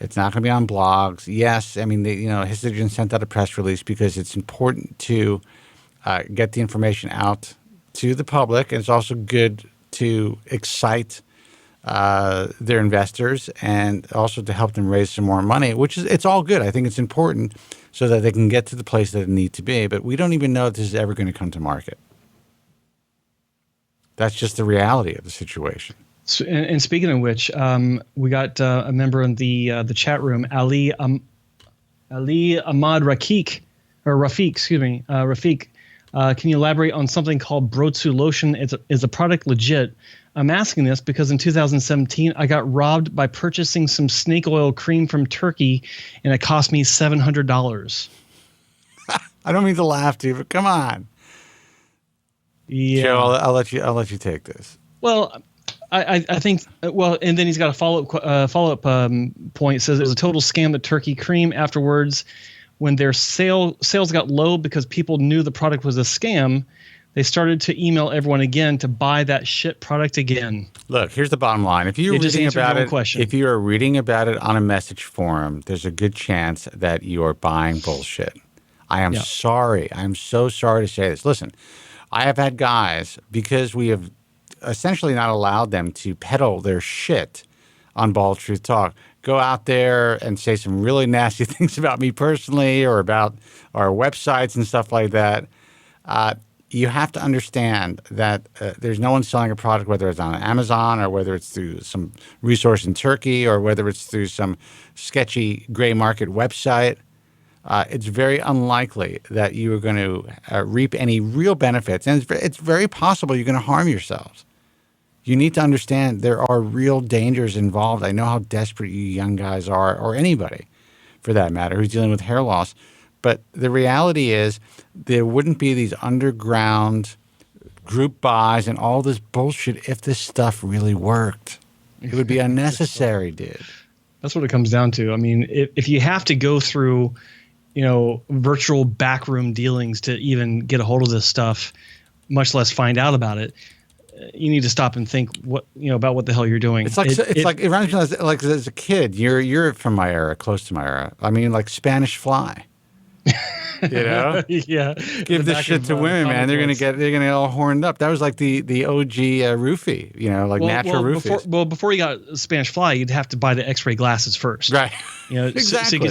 It's not going to be on blogs. Yes, I mean, Histogen sent out a press release because it's important to get the information out to the public. And it's also good to excite their investors and also to help them raise some more money, it's all good. I think it's important so that they can get to the place that it needs to be. But we don't even know if this is ever going to come to market. That's just the reality of the situation. So, and speaking of which, we got a member in the chat room, Ali Ahmad Rafiq. Rafiq, can you elaborate on something called Brotsu lotion? Is the product legit? I'm asking this because in 2017, I got robbed by purchasing some snake oil cream from Turkey, and it cost me $700. I don't mean to laugh to you, but come on. Yeah. Joe, I'll let you take this. Well, I think and then he's got a follow up point. It says it was a total scam. The turkey cream afterwards, when their sales got low because people knew the product was a scam, they started to email everyone again to buy that shit product again. Look, here's the bottom line. If you're reading about it, if you are reading about it on a message forum, there's a good chance that you are buying bullshit. I am sorry. I'm so sorry to say this. Listen, I have had guys, because we have essentially not allowed them to peddle their shit on Bald Truth Talk, go out there and say some really nasty things about me personally or about our websites and stuff like that. You have to understand that there's no one selling a product, whether it's on Amazon or whether it's through some resource in Turkey or whether it's through some sketchy gray market website. It's very unlikely that you are going to reap any real benefits. And it's very possible you're going to harm yourselves. You need to understand there are real dangers involved. I know how desperate you young guys are, or anybody for that matter, who's dealing with hair loss. But the reality is there wouldn't be these underground group buys and all this bullshit if this stuff really worked. It would be unnecessary, dude. That's what it comes down to. I mean, if you have to go through, virtual backroom dealings to even get a hold of this stuff, much less find out about it, you need to stop and think about what the hell you're doing. It's like it reminds me like as a kid. You're from my era, close to my era. I mean, like Spanish Fly. Yeah. Give this shit to women, man. They're gonna get all horned up. That was like the OG roofie, natural roofies. Before you got Spanish Fly, you'd have to buy the X-ray glasses first, right? Exactly. So you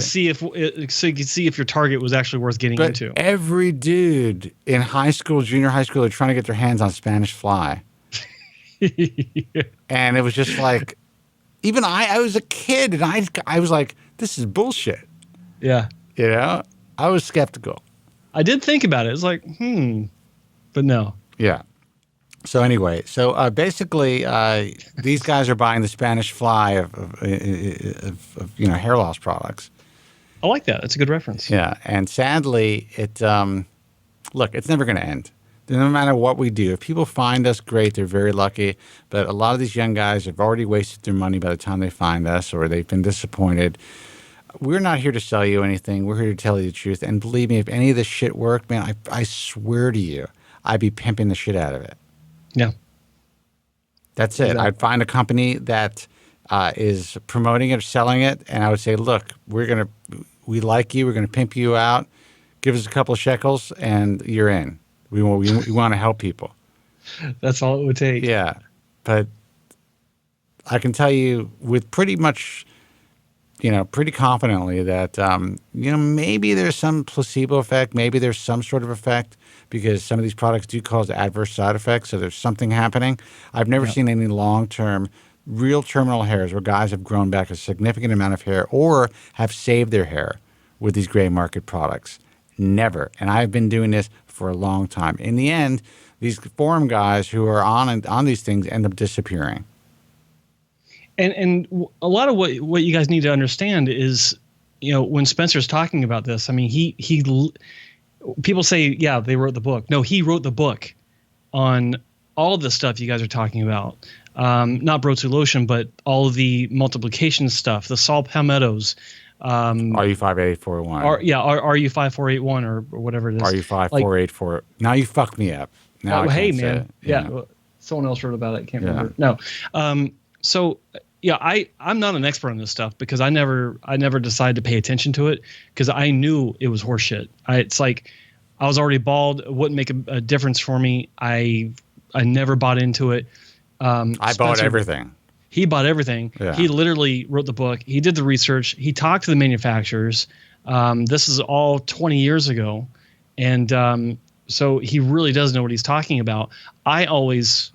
could see if your target was actually worth getting into. Every dude in high school, junior high school, are trying to get their hands on Spanish Fly, and it was just like, even I was a kid, and I was like, this is bullshit. Yeah. I was skeptical. I did think about it. It's like, but no. Yeah. So anyway, basically, these guys are buying the Spanish Fly of hair loss products. I like that. It's a good reference. Yeah, and sadly, it's never going to end. No matter what we do, if people find us, great, they're very lucky. But a lot of these young guys have already wasted their money by the time they find us, or they've been disappointed. We're not here to sell you anything. We're here to tell you the truth. And believe me, if any of this shit worked, man, I swear to you, I'd be pimping the shit out of it. Yeah. That's it. Exactly. I'd find a company that is promoting it or selling it, and I would say, look, we like you. We're going to pimp you out. Give us a couple of shekels, and you're in. We want to help people. That's all it would take. Yeah. But I can tell you with pretty much – pretty confidently that, maybe there's some placebo effect. Maybe there's some sort of effect because some of these products do cause adverse side effects. So there's something happening. I've never seen any long-term, real terminal hairs where guys have grown back a significant amount of hair or have saved their hair with these gray market products. Never. And I've been doing this for a long time. In the end, these forum guys who are on these things end up disappearing. And a lot of what you guys need to understand is, when Spencer's talking about this, I mean, people say, yeah, they wrote the book. No, he wrote the book on all of the stuff you guys are talking about. Not Brotu lotion, but all of the multiplication stuff, the saw palmettos. RU58481. RU5481 or whatever it is. RU5484. Now you fucked me up. Now hey, man. Yeah. Someone else wrote about it. I can't remember. No. I'm not an expert on this stuff because I never decided to pay attention to it because I knew it was horseshit. It's like I was already bald. It wouldn't make a difference for me. I never bought into it. I bought everything. He bought everything. Yeah. He literally wrote the book. He did the research. He talked to the manufacturers. This is all 20 years ago. And so he really does know what he's talking about. I always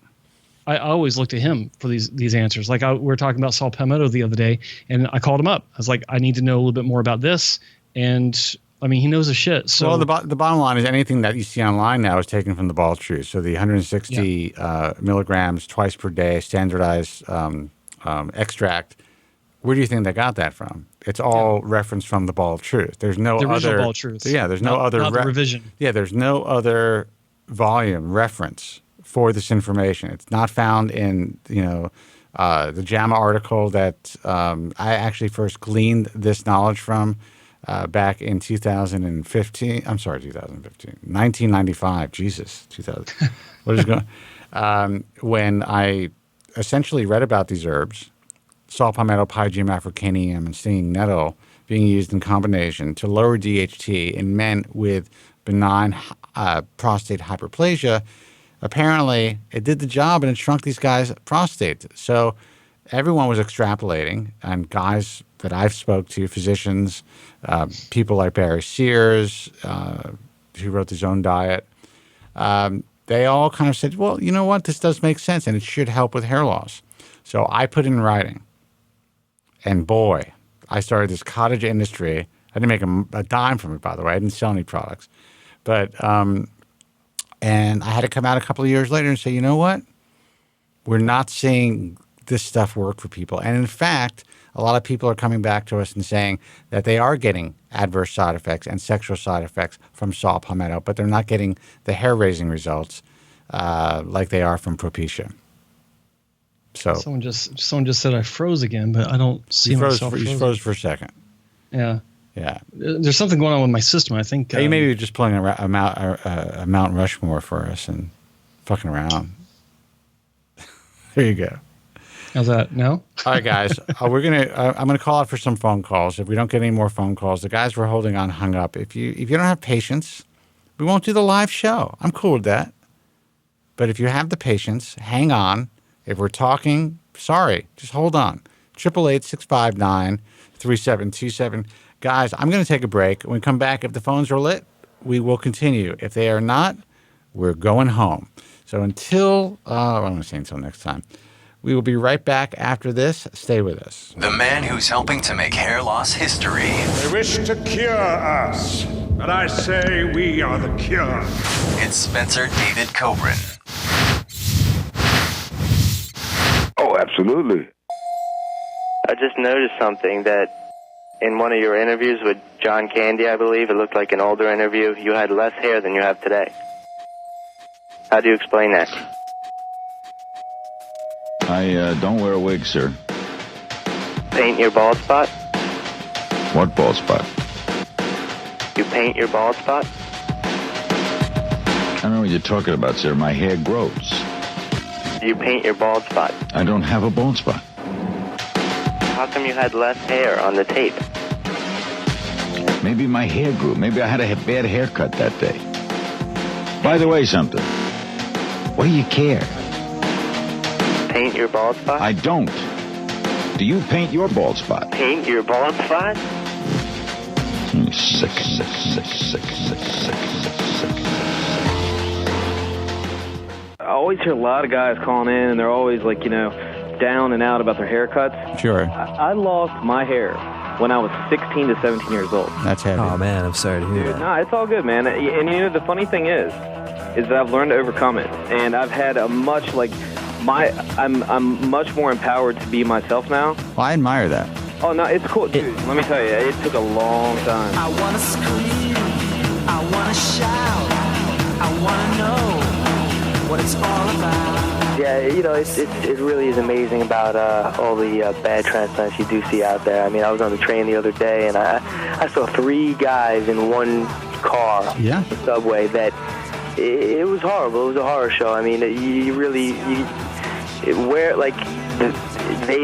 look to him for these answers. Like we were talking about Saul Palmetto the other day, and I called him up. I was like, I need to know a little bit more about this. And I mean, he knows his shit. So well, the bottom line is anything that you see online now is taken from the Bald Truth. So the 160 milligrams twice per day standardized extract Where do you think they got that from? It's all referenced from the Ball of Truth. There's no the original other Ball of Truth. Yeah, there's no other not the revision. Yeah, there's no other volume reference for this information. It's not found in the JAMA article that I actually first gleaned this knowledge from back in 2015. I'm sorry, 2015, 1995. Jesus, 2000. What is going? When I essentially read about these herbs. Saw palmetto, pygium, africanium, and stinging nettle being used in combination to lower DHT in men with benign prostate hyperplasia. Apparently, it did the job and it shrunk these guys' prostates. So everyone was extrapolating, and guys that I've spoke to, physicians, people like Barry Sears, who wrote his own diet, they all kind of said, well, you know what, this does make sense, and it should help with hair loss. So I put in writing. And boy, I started this cottage industry. I didn't make a dime from it, by the way. I didn't sell any products. But, and I had to come out a couple of years later and say, you know what? We're not seeing this stuff work for people. And in fact, a lot of people are coming back to us and saying that they are getting adverse side effects and sexual side effects from saw palmetto, but they're not getting the hair-raising results like they are from Propecia. So someone just said I froze again, but I don't see myself. You froze for a second. Yeah. Yeah. There's something going on with my system. I think. Hey, maybe you're just pulling a Mount Rushmore for us and fucking around. There you go. How's that? No? All right, guys. I'm gonna call out for some phone calls. If we don't get any more phone calls, the guys we're holding on hung up. If you don't have patience, we won't do the live show. I'm cool with that. But if you have the patience, hang on. If we're talking, sorry, just hold on. 888-659-3727. Guys, I'm going to take a break. When we come back, if the phones are lit, we will continue. If they are not, we're going home. So until, I'm going to say until next time. We will be right back after this. Stay with us. The man who's helping to make hair loss history. They wish to cure us, but I say we are the cure. It's Spencer David Kobren. Oh, absolutely. I just noticed something that in one of your interviews with John Candy, I believe, it looked like an older interview, you had less hair than you have today. How do you explain that? I don't wear a wig, sir. Paint your bald spot? What bald spot? You paint your bald spot? I don't know what you're talking about, sir. My hair grows. You paint your bald spot? I don't have a bald spot. How come you had less hair on the tape? Maybe my hair grew. Maybe I had a bad haircut that day. By the way, something. What do you care? Paint your bald spot? I don't. Do you paint your bald spot? Paint your bald spot? Sick. I always hear a lot of guys calling in, and they're always like, down and out about their haircuts. Sure. I lost my hair when I was 16 to 17 years old. That's heavy. Oh, man, I'm sorry to hear that. No, it's all good, man. And the funny thing is that I've learned to overcome it, and I've had a much I'm much more empowered to be myself now. Well, I admire that. Oh no, it's cool, dude. Let me tell you, it took a long time. I wanna scream, I wanna shout, I wanna know what it's all about. Yeah, it really is amazing about all the bad transplants you do see out there. I mean, I was on the train the other day, and I saw 3 guys in one car, the subway, that it was horrible. It was a horror show. I mean, they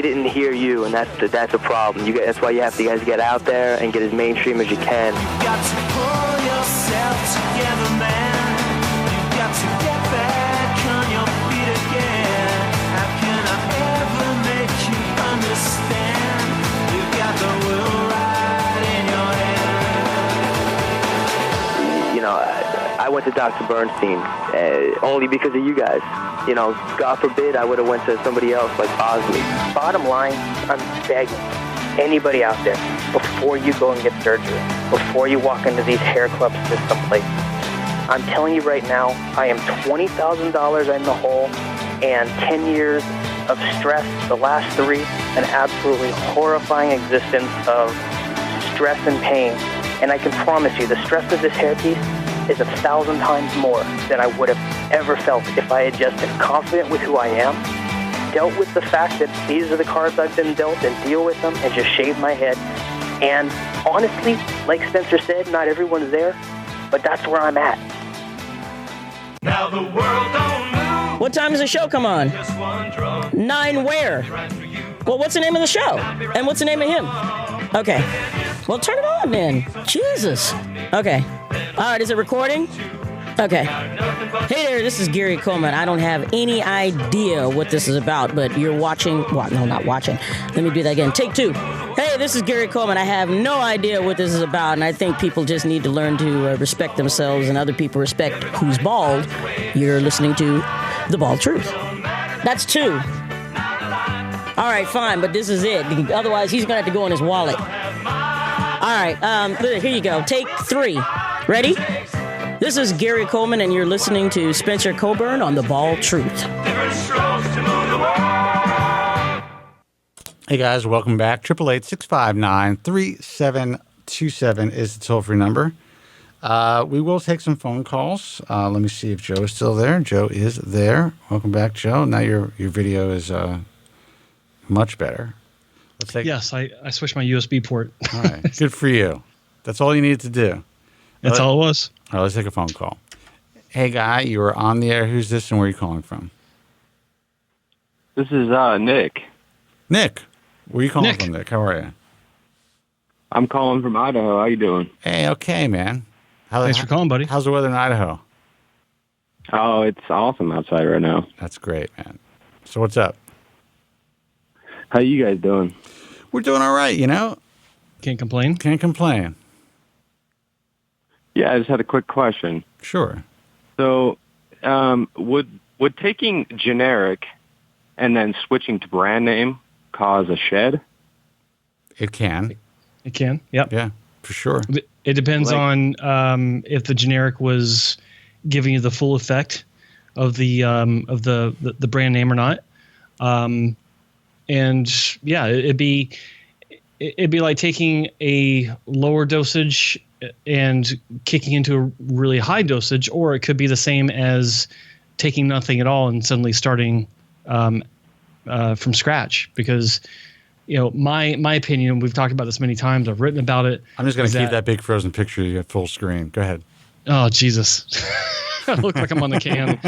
didn't hear you, and that's a problem. That's why you have to guys get out there and get as mainstream as you can. You got to pull yourself together, man. You got to get back on your feet again. How can I ever make you understand? You got the will right in your head. I went to Dr. Bernstein only because of you guys. God forbid I would have went to somebody else like Bosley. Bottom line, I'm begging anybody out there, before you go and get surgery, before you walk into these hair clubs to someplace, I'm telling you right now, I am $20,000 in the hole and 10 years of stress, the last 3, an absolutely horrifying existence of stress and pain. And I can promise you, the stress of this hairpiece is 1,000 times more than I would have ever felt if I had just been confident with who I am, dealt with the fact that these are the cards I've been dealt and deal with them and just shave my head. And honestly, like Spencer said, not everyone's there, but that's where I'm at. Now the world don't move. What time does the show come on? 9 where? Well, what's the name of the show? And what's the name of him? Okay. Well, turn it on then. Jesus. Okay. All right, is it recording? Okay. Hey there, this is Gary Coleman. I don't have any idea what this is about, but you're watching... What? No, not watching. Let me do that again. Take 2. Hey, this is Gary Coleman. I have no idea what this is about, and I think people just need to learn to respect themselves and other people respect who's bald. You're listening to The Bald Truth. That's 2. All right, fine, but this is it. Otherwise, he's going to have to go in his wallet. All right, here you go. Take 3. Ready? This is Gary Coleman, and you're listening to Spencer Kobren on The Bald Truth. Hey guys, welcome back. 888-659-3727 is the toll-free number. We will take some phone calls. Let me see if Joe is still there. Joe is there. Welcome back, Joe. Now your video is much better. Let's take. Yes, I switched my USB port. All right, good for you. That's all you needed to do. That's all it was. All right, let's take a phone call. Hey, guy, you are on the air. Who's this, and where are you calling from? This is Nick. Nick, where are you calling from, Nick? How are you? I'm calling from Idaho. How you doing? Hey, okay, man. Thanks for calling, buddy. How's the weather in Idaho? Oh, it's awesome outside right now. That's great, man. So what's up? How you guys doing? We're doing all right, you know. Can't complain. Can't complain. Yeah, I just had a quick question. Sure. So, would taking generic and then switching to brand name cause a shed? It can. It can. Yep. Yeah, for sure. It depends on if the generic was giving you the full effect of the brand name or not. And yeah, it'd be like taking a lower dosage and kicking into a really high dosage, or it could be the same as taking nothing at all and suddenly starting from scratch. Because, you know, my opinion, we've talked about this many times, I've written about it. I'm just going to keep that big frozen picture you at full screen. Go ahead. Oh, Jesus. I look like I'm on the can.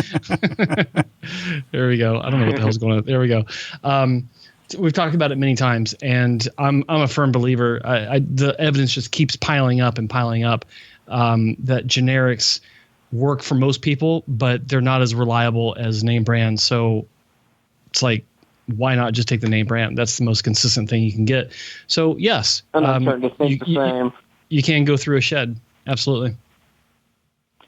There we go. I don't know what the hell's going on. There we go. We've talked about it many times, and I'm a firm believer. The evidence just keeps piling up and piling up that generics work for most people, but they're not as reliable as name brands. So it's like, why not just take the name brand? That's the most consistent thing you can get. So yes, I'm starting to think the same. You can go through a shed. Absolutely.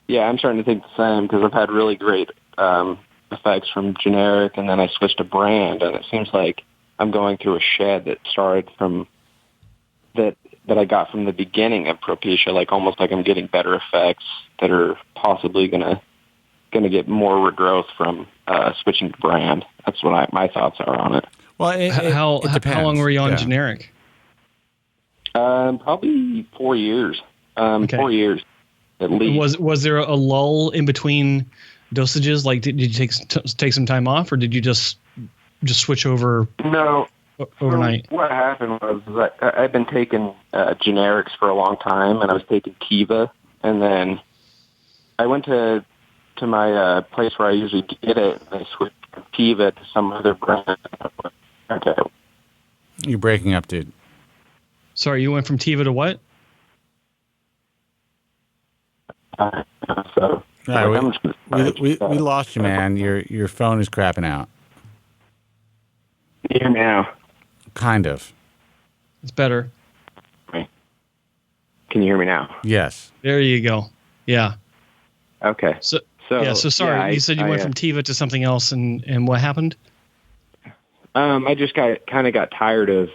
Yeah, I'm starting to think the same because I've had really great effects from generic, and then I switched to brand, and it seems like I'm going through a shed that started from that I got from the beginning of Propecia, like almost like I'm getting better effects that are possibly gonna get more regrowth from switching to brand. That's what my thoughts are on it. Well, how long were you on generic? Probably 4 years. 4 years at least. Was there a lull in between dosages? Like, did you take some time off, or did you just switch over? No, overnight. What happened was that I've been taking generics for a long time, and I was taking Tiva, and then I went to my place where I usually get it, and I switched from Tiva to some other brand. Okay. You're breaking up, dude. Sorry, you went from Tiva to what? So we lost you, man. Your phone is crapping out. You hear me now? Kind of. It's better. Can you hear me now? Yes. There you go. Yeah. Okay. So sorry. Yeah, you said you went from Tiva to something else, and what happened? I just kind of got tired of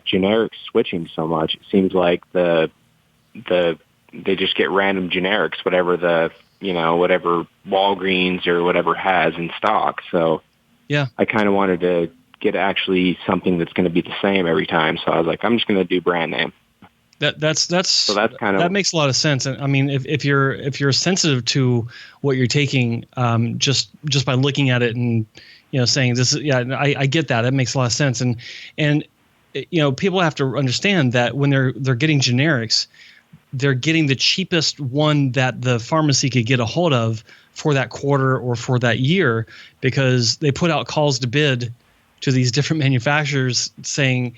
generic switching so much. It seems like they just get random generics, whatever whatever Walgreens or whatever has in stock. So yeah, I kind of wanted to get actually something that's going to be the same every time. So I was like, I'm just going to do brand name. That's kind of, that makes a lot of sense. And I mean, if you're sensitive to what you're taking, just by looking at it and saying this is I get that. That makes a lot of sense. And people have to understand that when they're getting generics, they're getting the cheapest one that the pharmacy could get a hold of for that quarter or for that year, because they put out calls to bid to these different manufacturers saying,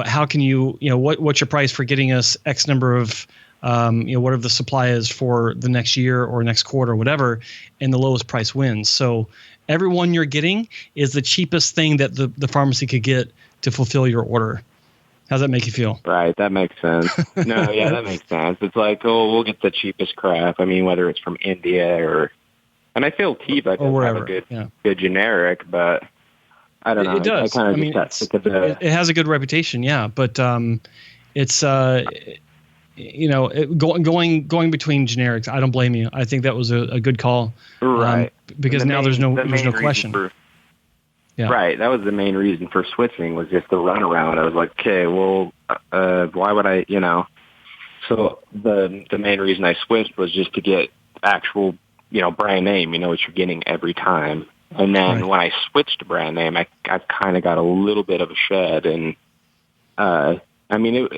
how can you, what's your price for getting us X number of, whatever the supply is for the next year or next quarter, or whatever, and the lowest price wins. So every one you're getting is the cheapest thing that the pharmacy could get to fulfill your order. How's that make you feel? Right, that makes sense. No, yeah, that makes sense. It's like, we'll get the cheapest crap. I mean, whether it's from India and I feel Teva does have a good generic, but I don't know. It does. It has a good reputation, yeah, but it's going between generics. I don't blame you. I think that was a good call, right? Because now there's no question. Yeah. Right. That was the main reason for switching, was just the runaround. I was like, okay, well, why would I, So the main reason I switched was just to get actual, brand name, what you're getting every time. And then when I switched to brand name, I kind of got a little bit of a shed. And, I mean,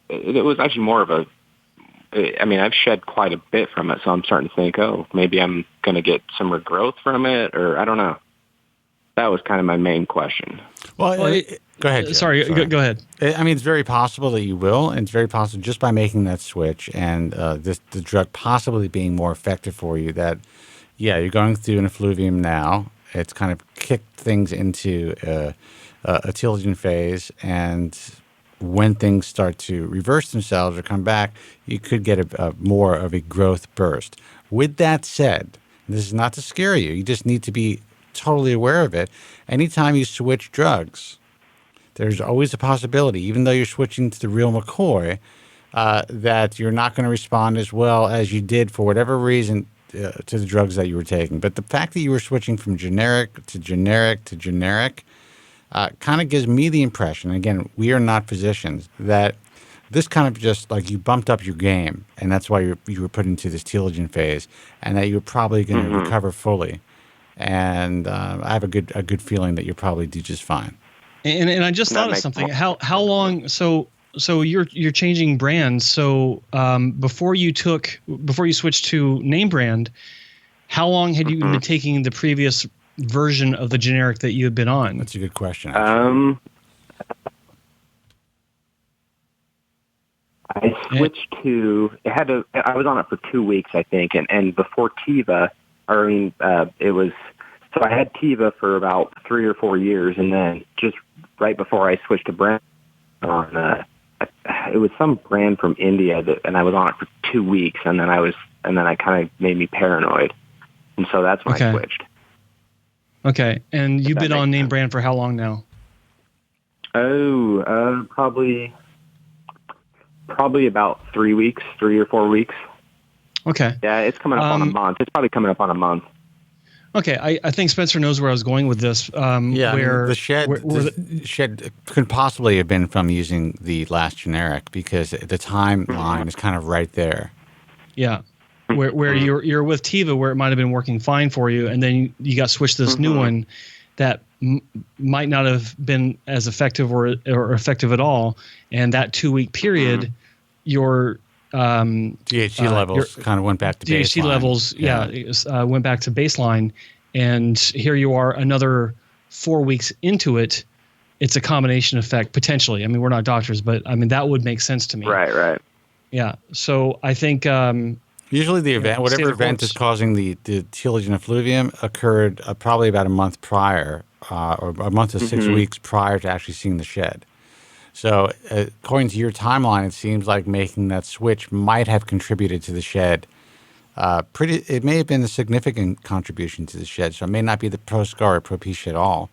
it was actually more of I've shed quite a bit from it. So I'm starting to think, maybe I'm going to get some regrowth from it, or I don't know. That was kind of my main question. Well, go ahead. Jim. Sorry. Go ahead. I mean, it's very possible that you will, and it's very possible just by making that switch and the drug possibly being more effective for you that, you're going through an effluvium now. It's kind of kicked things into a telogen phase, and when things start to reverse themselves or come back, you could get a more of a growth burst. With that said, this is not to scare you. You just need to be totally aware of it. Anytime you switch drugs, there's always a possibility, even though you're switching to the real McCoy, that you're not going to respond as well as you did for whatever reason to the drugs that you were taking. But the fact that you were switching from generic to generic to generic kind of gives me the impression, again, we are not physicians, that this kind of just like you bumped up your game, and that's why you were put into this telogen phase, and that you're probably going to recover fully. And I have a good feeling that you'll probably do just fine. And I just thought of something. How long? So you're changing brands. So before you switched to name brand, how long had you been taking the previous version of the generic that you had been on? That's a good question. I switched to. I was on it for 2 weeks, I think, and before Teva. It was, so I had Teva for about 3 or 4 years, and then just right before I switched to brand it was some brand from India and I was on it for 2 weeks, and then I kind of made me paranoid, and so that's when I switched. Okay, and you've been on name brand for how long now? Probably about 3 weeks, 3 or 4 weeks. Okay. Yeah, it's coming up on a month. It's probably coming up on a month. Okay, I think Spencer knows where I was going with this. The shed could possibly have been from using the last generic, because the timeline is kind of right there. Yeah, where you're with Teva, where it might have been working fine for you, and then you got switched to this new one that might not have been as effective or effective at all, and that 2 week period, your DHT levels kind of went back to baseline. DHT levels, went back to baseline, and here you are another 4 weeks into it. It's a combination effect, potentially. I mean, we're not doctors, but I mean, that would make sense to me. Right. Yeah. So I think usually the event, whatever event is causing the telogen effluvium, occurred probably about a month prior, or a month to 6 weeks prior to actually seeing the shed. So according to your timeline, it seems like making that switch might have contributed to the shed. It may have been a significant contribution to the shed. So it may not be the Proscar or Propecia at all.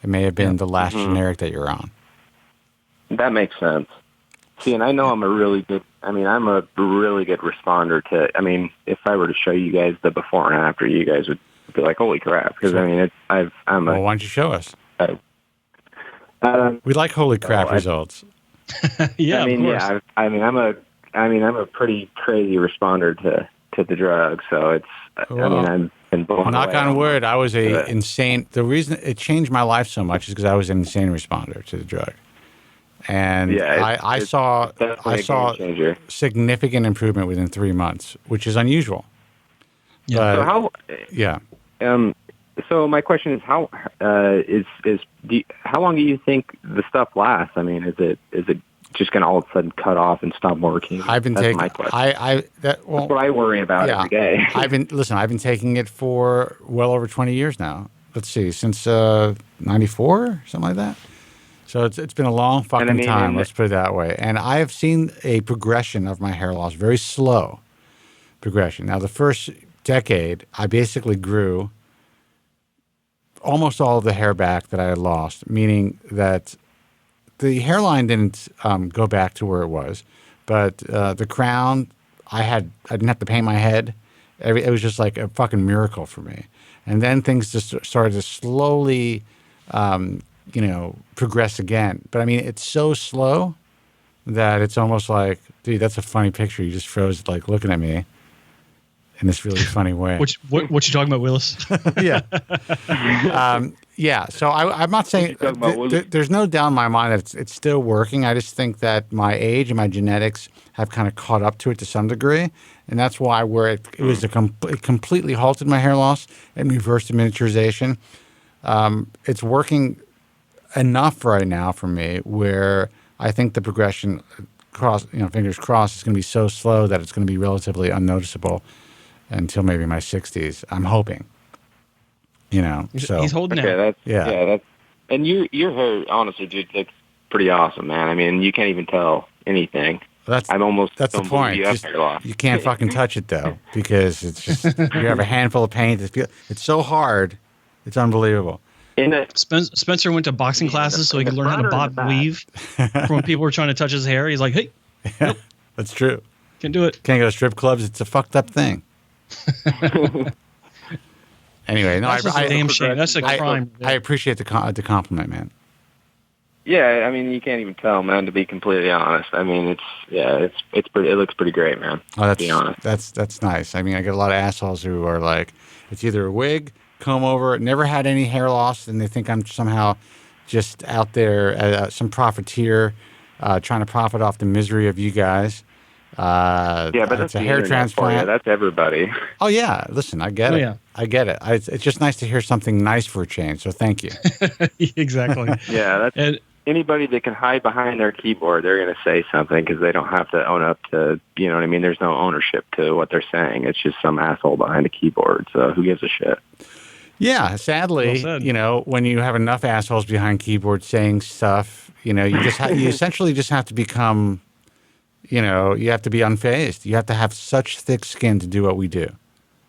It may have been the last generic that you're on. That makes sense. See, and I know I'm a really good responder to, if I were to show you guys the before and after, you guys would be like, holy crap. Because, why don't you show us? We like holy crap results. Yeah, I mean, of course. I'm a pretty crazy responder to the drug, so it's. Well, I've been blown knock away. on wood, I was Yeah. insane. The reason it changed my life so much is because I was an insane responder to the drug, and I saw game changer. significant improvement within 3 months, which is unusual. Yeah. But, So how? yeah. So my question is, how how long do you think the stuff lasts? I mean, is it just going to all of a sudden cut off and stop working? I've been taking. my question. That's what I worry about every day. I've been taking it for well over 20 years now. Let's see, since '94, something like that. So it's been a long fucking time. Let's put it that way. And I have seen a progression of my hair loss, very slow progression. Now, the first decade, I basically grew almost all of the hair back that I had lost, meaning that the hairline didn't go back to where it was, but the crown, I didn't have to paint my head. It was just like a fucking miracle for me. And then things just started to slowly, progress again. But I mean, it's so slow that it's almost like, dude, that's a funny picture. You just froze, like looking at me in this really funny way. What you talking about, Willis? Yeah. Yeah. So I'm not saying there's no doubt in my mind that it's still working. I just think that my age and my genetics have kind of caught up to it to some degree. And that's why it was it completely halted my hair loss and reversed the miniaturization. It's working enough right now for me where I think the progression fingers crossed, is going to be so slow that it's going to be relatively unnoticeable until maybe my 60s. I'm hoping. So he's holding out. That's and your hair, honestly, dude, looks pretty awesome, man. I mean, you can't even tell anything. That's the point. You can't fucking touch it though, because it's just you have a handful of paint. It's so hard. It's unbelievable. Spencer went to boxing classes so he could learn how to bob weave. From when people were trying to touch his hair, he's like, "Hey, nope, that's true. Can't do it. Can't go to strip clubs. It's a fucked up thing." Anyway, no, that's a damn shame. That's a crime. I appreciate the compliment, man. Yeah, I mean, you can't even tell, man. To be completely honest, I mean, it looks pretty great, man. Oh, to be honest. That's nice. I mean, I get a lot of assholes who are like, it's either a wig, comb over, never had any hair loss, and they think I'm somehow just out there, some profiteer, trying to profit off the misery of you guys. But that's a hair transplant. That's everybody. Oh yeah, listen, I get it. Yeah. I get it. It's just nice to hear something nice for a change. So thank you. Exactly. Yeah, anybody that can hide behind their keyboard, they're going to say something because they don't have to own up to. You know what I mean? There's no ownership to what they're saying. It's just some asshole behind a keyboard. So who gives a shit? Yeah, sadly, when you have enough assholes behind keyboards saying stuff, you essentially just have to become. You have to be unfazed. You have to have such thick skin to do what we do.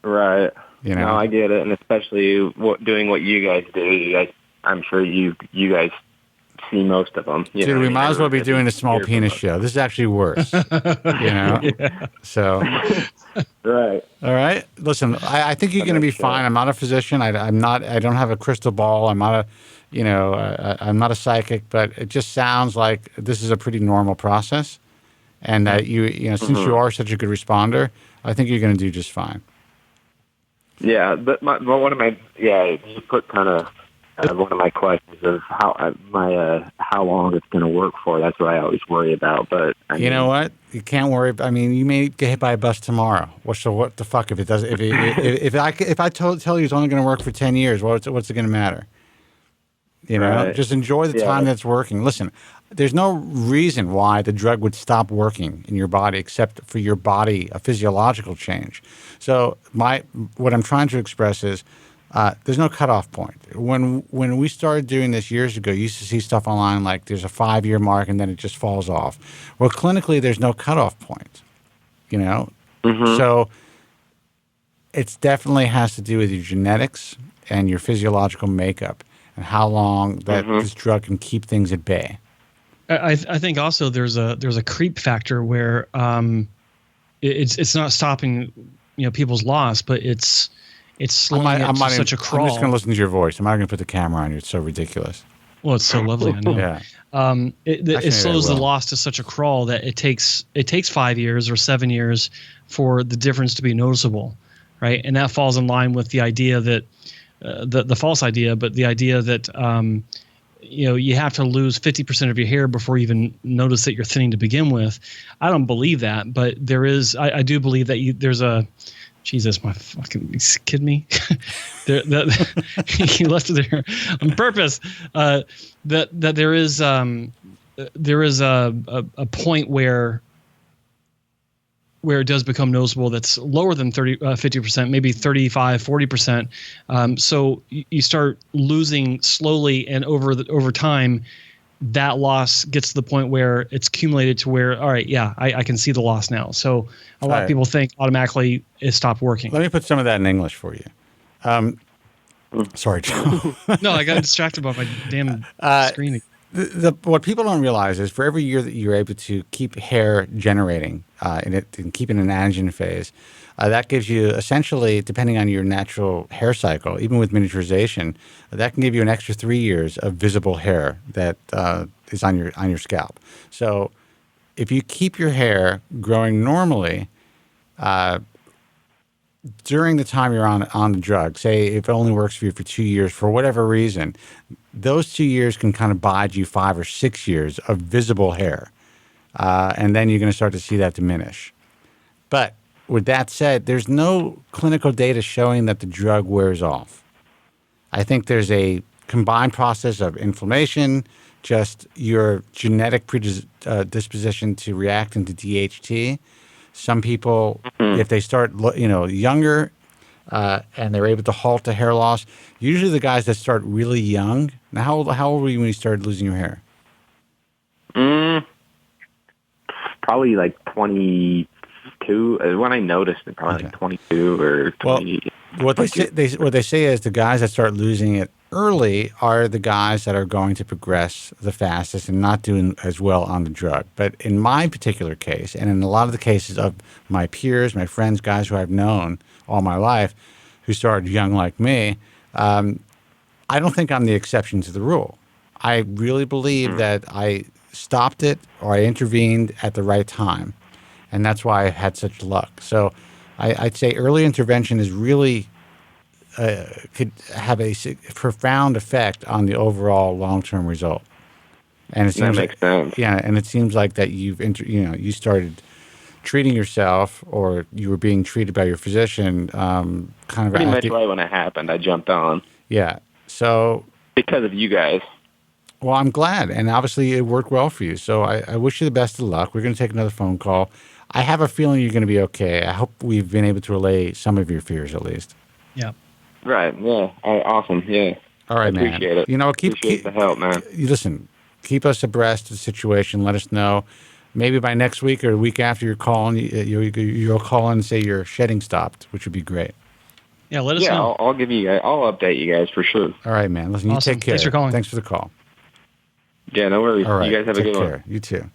Right. No, I get it, and especially doing what you guys do. I'm sure you guys see most of them. Dude, we might as well be doing a small penis show. This is actually worse. Yeah. So. Right. All right. Listen, I think you're going to be fine. I'm not a physician. I'm not. I don't have a crystal ball. I'm not I'm not a psychic. But it just sounds like this is a pretty normal process. And that since you are such a good responder, I think you're going to do just fine. Yeah, but one of my you put kind of one of my questions of how long it's going to work for. That's what I always worry about. But you know what? You can't worry. I mean, you may get hit by a bus tomorrow. What the fuck if it does? If I tell you it's only going to work for 10 years, what's it going to matter? Right. Just enjoy the time that's working. Listen, there's no reason why the drug would stop working in your body except for your body, a physiological change. So what I'm trying to express is there's no cutoff point. When we started doing this years ago, you used to see stuff online like there's a 5-year mark and then it just falls off. Well, clinically, there's no cutoff point, So it definitely has to do with your genetics and your physiological makeup and how long that this drug can keep things at bay. I think also there's a creep factor where it's not stopping people's loss, but it's slowing it to such a crawl. I'm just going to listen to your voice. I'm not going to put the camera on you. It's so ridiculous. Well, it's so lovely. I know. Yeah. It slows the loss to such a crawl that it takes 5 years or 7 years for the difference to be noticeable, right? And that falls in line with the idea that the false idea, but the idea that you have to lose 50% of your hair before you even notice that you're thinning to begin with. I don't believe that, but there is. I do believe that there's a. Jesus, my fucking, you kidding me? He left it there on purpose. That there is a point where it does become noticeable that's lower than 50%, maybe 35, 40%. So you start losing slowly, and over time, that loss gets to the point where it's accumulated to where, all right, yeah, I can see the loss now. So a lot of people think automatically it stopped working. Let me put some of that in English for you. Sorry, Joe. No, I got distracted by my damn screen. What people don't realize is for every year that you're able to keep hair generating and keep in an anagen phase, that gives you essentially, depending on your natural hair cycle, even with miniaturization, that can give you an extra 3 years of visible hair that is on your scalp. So if you keep your hair growing normally during the time you're on the drug, say if it only works for you for 2 years for whatever reason, those 2 years can kind of bide you 5 or 6 years of visible hair. And then you're going to start to see that diminish. But with that said, there's no clinical data showing that the drug wears off. I think there's a combined process of inflammation, just your genetic predisposition to reacting to DHT. Some people, if they start younger and they're able to halt the hair loss, usually the guys that start really young. Now, how old were you when you started losing your hair? Probably like 22. When I noticed it, probably like 22 or 20. Well, what they say is the guys that start losing it early are the guys that are going to progress the fastest and not doing as well on the drug. But in my particular case, and in a lot of the cases of my peers, my friends, guys who I've known all my life, who started young like me, I don't think I'm the exception to the rule. I really believe that I stopped it or I intervened at the right time. And that's why I had such luck. So I'd say early intervention is really could have a profound effect on the overall long-term result. And it seems makes sense. Yeah, and it seems like that you started treating yourself, or you were being treated by your physician. Kind of pretty much right when it happened, I jumped on. Yeah. So because of you guys. Well, I'm glad, and obviously it worked well for you. So I wish you the best of luck. We're going to take another phone call. I have a feeling you're going to be okay. I hope we've been able to allay some of your fears, at least. Yeah. Right. Yeah. Awesome. Yeah. All right, man. Appreciate it. Appreciate the help, man. Listen, keep us abreast of the situation. Let us know. Maybe by next week or the week after you're calling, you'll call in and say your shedding stopped, which would be great. Yeah, let us know. I'll give you. I'll update you guys for sure. All right, man. Listen, awesome. You take care. Thanks for calling. Thanks for the call. Yeah, no worries. All right. You guys have a good one. You too.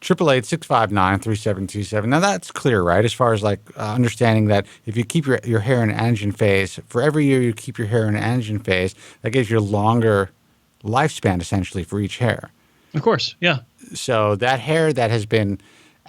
888-659-3727. Now that's clear, right? As far as understanding that if you keep your hair in anagen phase, for every year you keep your hair in anagen phase, that gives you a longer lifespan essentially for each hair. Of course, yeah. So that hair that has been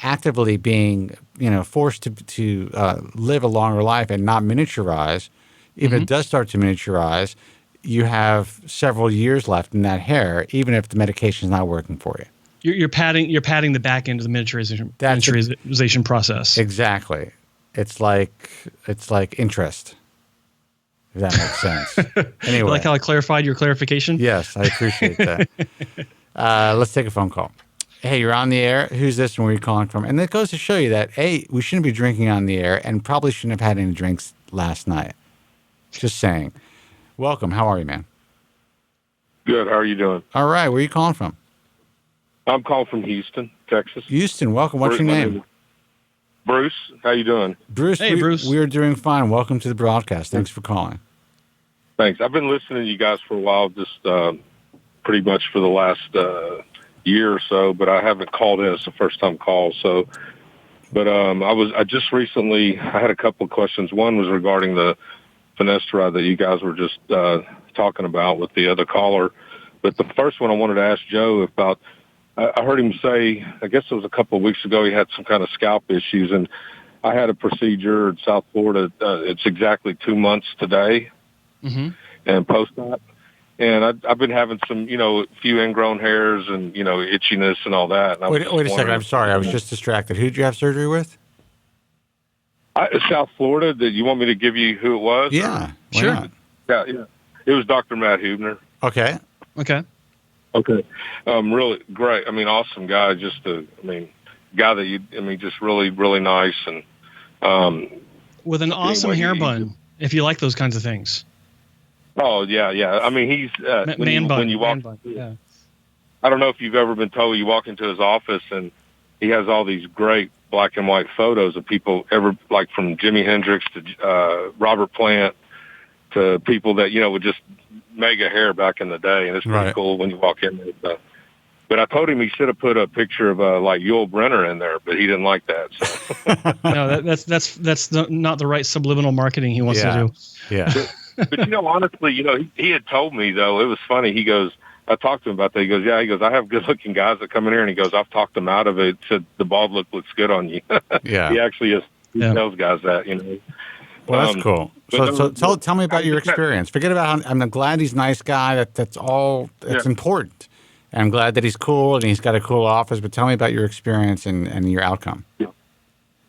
actively being, forced to live a longer life and not miniaturize, if it does start to miniaturize, you have several years left in that hair, even if the medication is not working for you. You're padding the back end of the miniaturization process. Exactly. It's like interest. If that makes sense. Anyway, you like how I clarified your clarification? Yes, I appreciate that. Let's take a phone call. Hey, you're on the air. Who's this and where are you calling from? And that goes to show you that, A, we shouldn't be drinking on the air and probably shouldn't have had any drinks last night. Just saying. Welcome. How are you, man? Good. How are you doing? All right. Where are you calling from? I'm calling from Houston, Texas. Houston. Welcome. What's your name? Bruce. How you doing? Bruce. Hey, Bruce. We are doing fine. Welcome to the broadcast. Thanks for calling. Thanks. I've been listening to you guys for a while, just pretty much for the last year or so, but I haven't called in. It's the first time call. So, but I just recently, I had a couple of questions. One was regarding the finasteride that you guys were just talking about with the other caller. But the first one I wanted to ask Joe about, I heard him say, I guess it was a couple of weeks ago, he had some kind of scalp issues, and I had a procedure in South Florida. It's exactly 2 months today, and post-op. And I've been having some, a few ingrown hairs and, itchiness and all that. And wait a second. I'm sorry. I was just distracted. Who did you have surgery with? South Florida. Did you want me to give you who it was? Yeah. Sure. Not? Yeah. It was Dr. Matt Hubner. Okay. Really great. I mean, awesome guy. Just guy that just really, really nice. And with an awesome hair bun, if you like those kinds of things. Oh, yeah. I mean, he's when you walk. Yeah. I don't know if you've ever been told, you walk into his office and he has all these great black and white photos of people like from Jimi Hendrix to Robert Plant to people that, with just mega hair back in the day. And it's pretty cool when you walk in there. But I told him he should have put a picture of like Yul Brynner in there, but he didn't like that. So. No, that's not the right subliminal marketing he wants to do. Yeah. But honestly, he had told me though, it was funny. He goes, I talked to him about that. He goes, I have good looking guys that come in here, and he goes, I've talked them out of it. Said the bald look looks good on you. Yeah. He actually tells guys that, Well, that's cool. So tell me about your experience. Forget about how I'm glad he's a nice guy. That's all that's important. And I'm glad that he's cool and he's got a cool office. But tell me about your experience and your outcome. Yeah.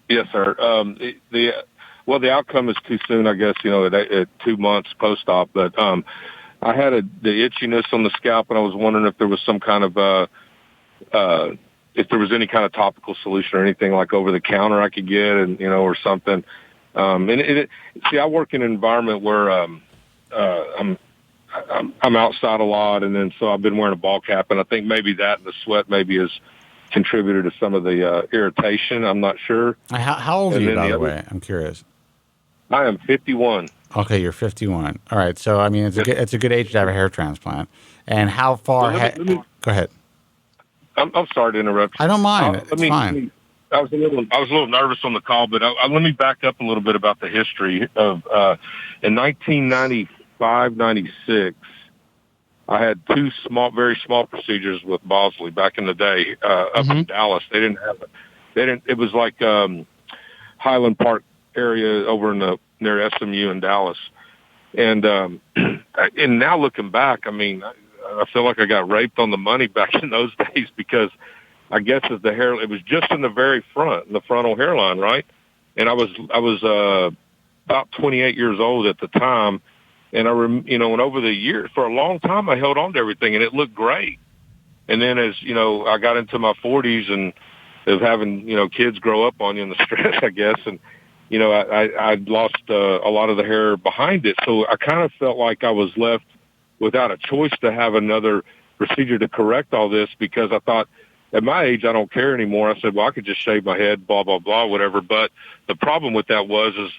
Yes, sir. The outcome is too soon, I guess, at 2 months post-op. But I had the itchiness on the scalp, and I was wondering if there was some kind of if there was any kind of topical solution or anything like over the counter I could get, and or something. I work in an environment where I'm outside a lot, and then so I've been wearing a ball cap, and I think maybe that and the sweat maybe has contributed to some of the irritation. I'm not sure. How old are you, by the way? I'm curious. I am 51. Okay, you're 51. All right, so I mean it's a good age to have a hair transplant. And how far? Go ahead. I'm sorry to interrupt. I don't mind. It's fine. I was a little nervous on the call, but let me back up a little bit about the history of in 1995, 96. I had two very small procedures with Bosley back in the day up in Dallas. They didn't have it. It was like Highland Park area over near SMU in Dallas. And now looking back, I mean, I feel like I got raped on the money back in those days because I guess as the hair, it was just in the very front, in the frontal hairline, right? And I was about 28 years old at the time. And and over the years, for a long time, I held on to everything and it looked great. And then as, I got into my 40s and of having, kids grow up on you in the stress, I guess. And, I'd lost a lot of the hair behind it. So I kind of felt like I was left without a choice to have another procedure to correct all this because I thought at my age, I don't care anymore. I said, well, I could just shave my head, blah, blah, blah, whatever. But the problem with that is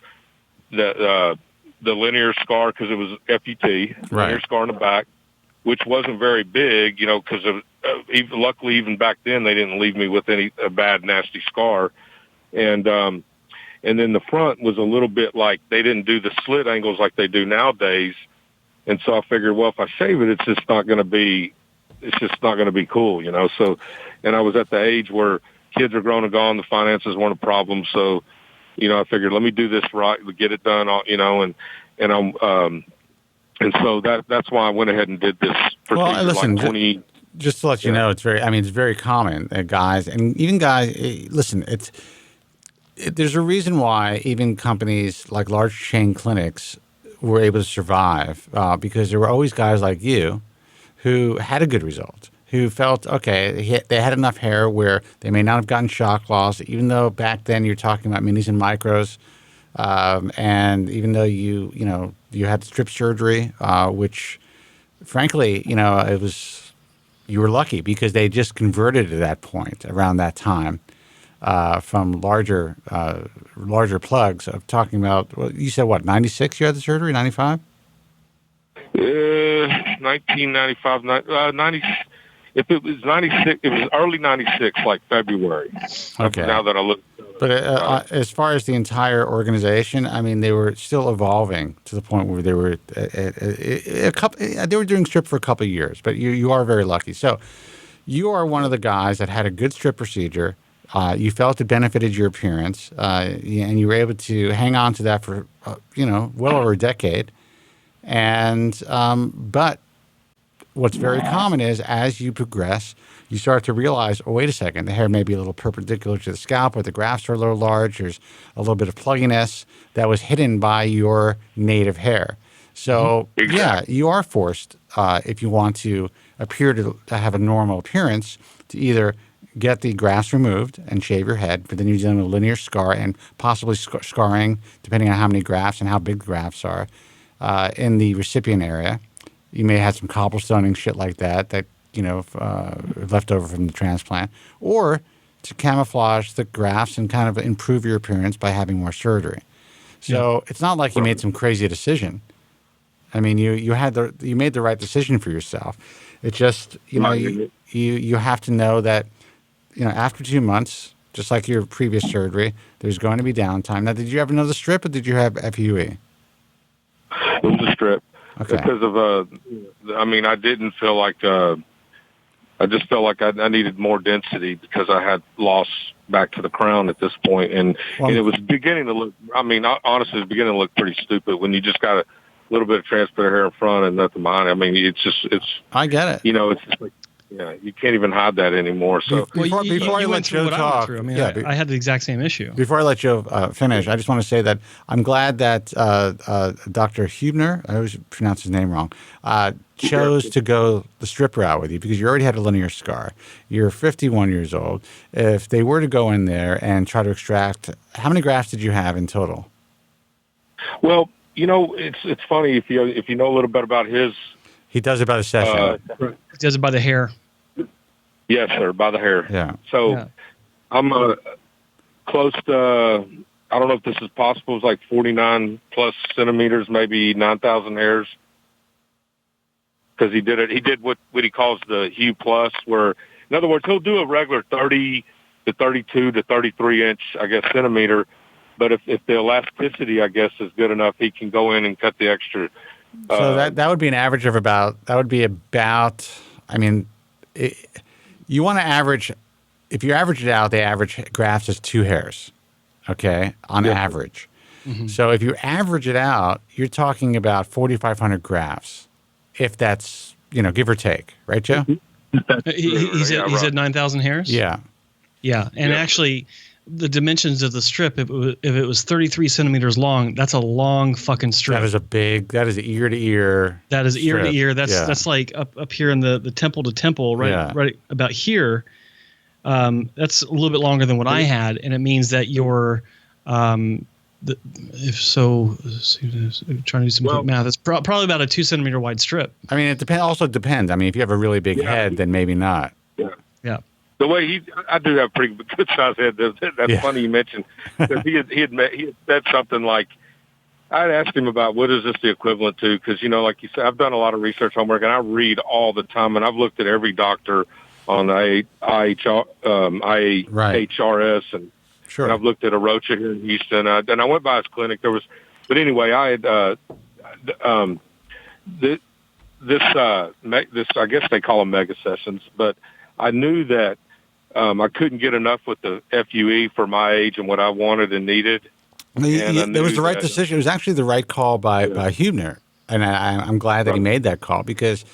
that the linear scar, because it was FUT, linear scar in the back, which wasn't very big, because luckily even back then they didn't leave me with a bad, nasty scar. And then the front was a little bit like they didn't do the slit angles like they do nowadays. And so I figured, well, if I shave it, it's just not going to be cool, So, and I was at the age where kids are grown and gone, the finances weren't a problem. So, I figured let me do this right, get it done, and so that's why I went ahead and did this procedure. Well, listen, just to let you know, it's very common, guys, and even guys. Listen, there's a reason why even companies like large chain clinics were able to survive because there were always guys like you who had a good result, who felt, okay, they had enough hair where they may not have gotten shock loss, even though back then you're talking about minis and micros, and even though you had strip surgery, which frankly, you were lucky because they just converted at that point around that time. From larger plugs of talking about, well, you said what, 96 you had the surgery, 95? 1995, 90. If it was 96, it was early 96, like February. Okay. Now that I look But as far as the entire organization, I mean, they were still evolving to the point where they were they were doing strip for a couple of years. But you are very lucky. So you are one of the guys that had a good strip procedure. You felt it benefited your appearance, and you were able to hang on to that for well over a decade. And but what's very common is as you progress, you start to realize, oh, wait a second, the hair may be a little perpendicular to the scalp, or the grafts are a little large. There's a little bit of plugginess that was hidden by your native hair. So, yeah, you are forced, if you want to appear to have a normal appearance, to either get the grafts removed and shave your head, but then you're dealing with a linear scar and possibly scarring, depending on how many grafts and how big the grafts are, in the recipient area. You may have some cobblestoning, shit like that left over from the transplant, or to camouflage the grafts and kind of improve your appearance by having more surgery. So it's not like you made some crazy decision. I mean, you made the right decision for yourself. It's just, you have to know that, after 2 months, just like your previous surgery, there's going to be downtime. Now, did you have another strip, or did you have FUE? It was a strip. Okay. Because of, I didn't feel like, I just felt like I needed more density because I had lost back to the crown at this point. And it was beginning to look, honestly, it was beginning to look pretty stupid when you just got a little bit of transparent hair in front and nothing behind it. I mean, I get it. It's just like, you can't even hide that anymore. So before I let Joe talk, I had the exact same issue. Before I let Joe finish, I just want to say that I'm glad that Dr. Hubner, I always pronounce his name wrong, chose to go the strip route with you because you already had a linear scar. You're 51 years old. If they were to go in there and try to extract, how many grafts did you have in total? Well, it's funny if you know a little bit about his. He does it by the session. He does it by the hair. Yes, sir, by the hair. Yeah. So I'm close to, I don't know if this is possible, it's like 49 plus centimeters, maybe 9,000 hairs. Because he did what he calls the Hue Plus, where, in other words, he'll do a regular 30 to 32 to 33 inch, centimeter. But if the elasticity, is good enough, he can go in and cut the extra. So that would be an average of you want to average, if you average it out, the average grafts is 2 hairs, okay, on average. Mm-hmm. So if you average it out, you're talking about 4,500 grafts, if that's, give or take, right, Joe? He said 9,000 hairs? Yeah. Yeah, and actually, the dimensions of the strip, if it was 33 centimeters long, that's a long fucking strip. That is ear to ear. That is ear to ear. That's like up here in the temple to temple, right about here. That's a little bit longer than what I had, and it means that your I'm trying to do some quick math. It's probably about a 2 centimeter wide strip. I mean, it depends. I mean, if you have a really big head, then maybe not. Yeah. The way I do have a pretty good size head. That's funny you mentioned. He had said something like, I'd asked him about what is this the equivalent to? Because, like you said, I've done a lot of research homework, and I read all the time, and I've looked at every doctor on the IHRS, and I've looked at Arocha here in Houston, and I went by his clinic. But anyway, I had this I guess they call them mega sessions, but I knew that I couldn't get enough with the FUE for my age and what I wanted and needed. There was the right decision. It was actually the right call by Hubner, and I'm glad that he made that call because,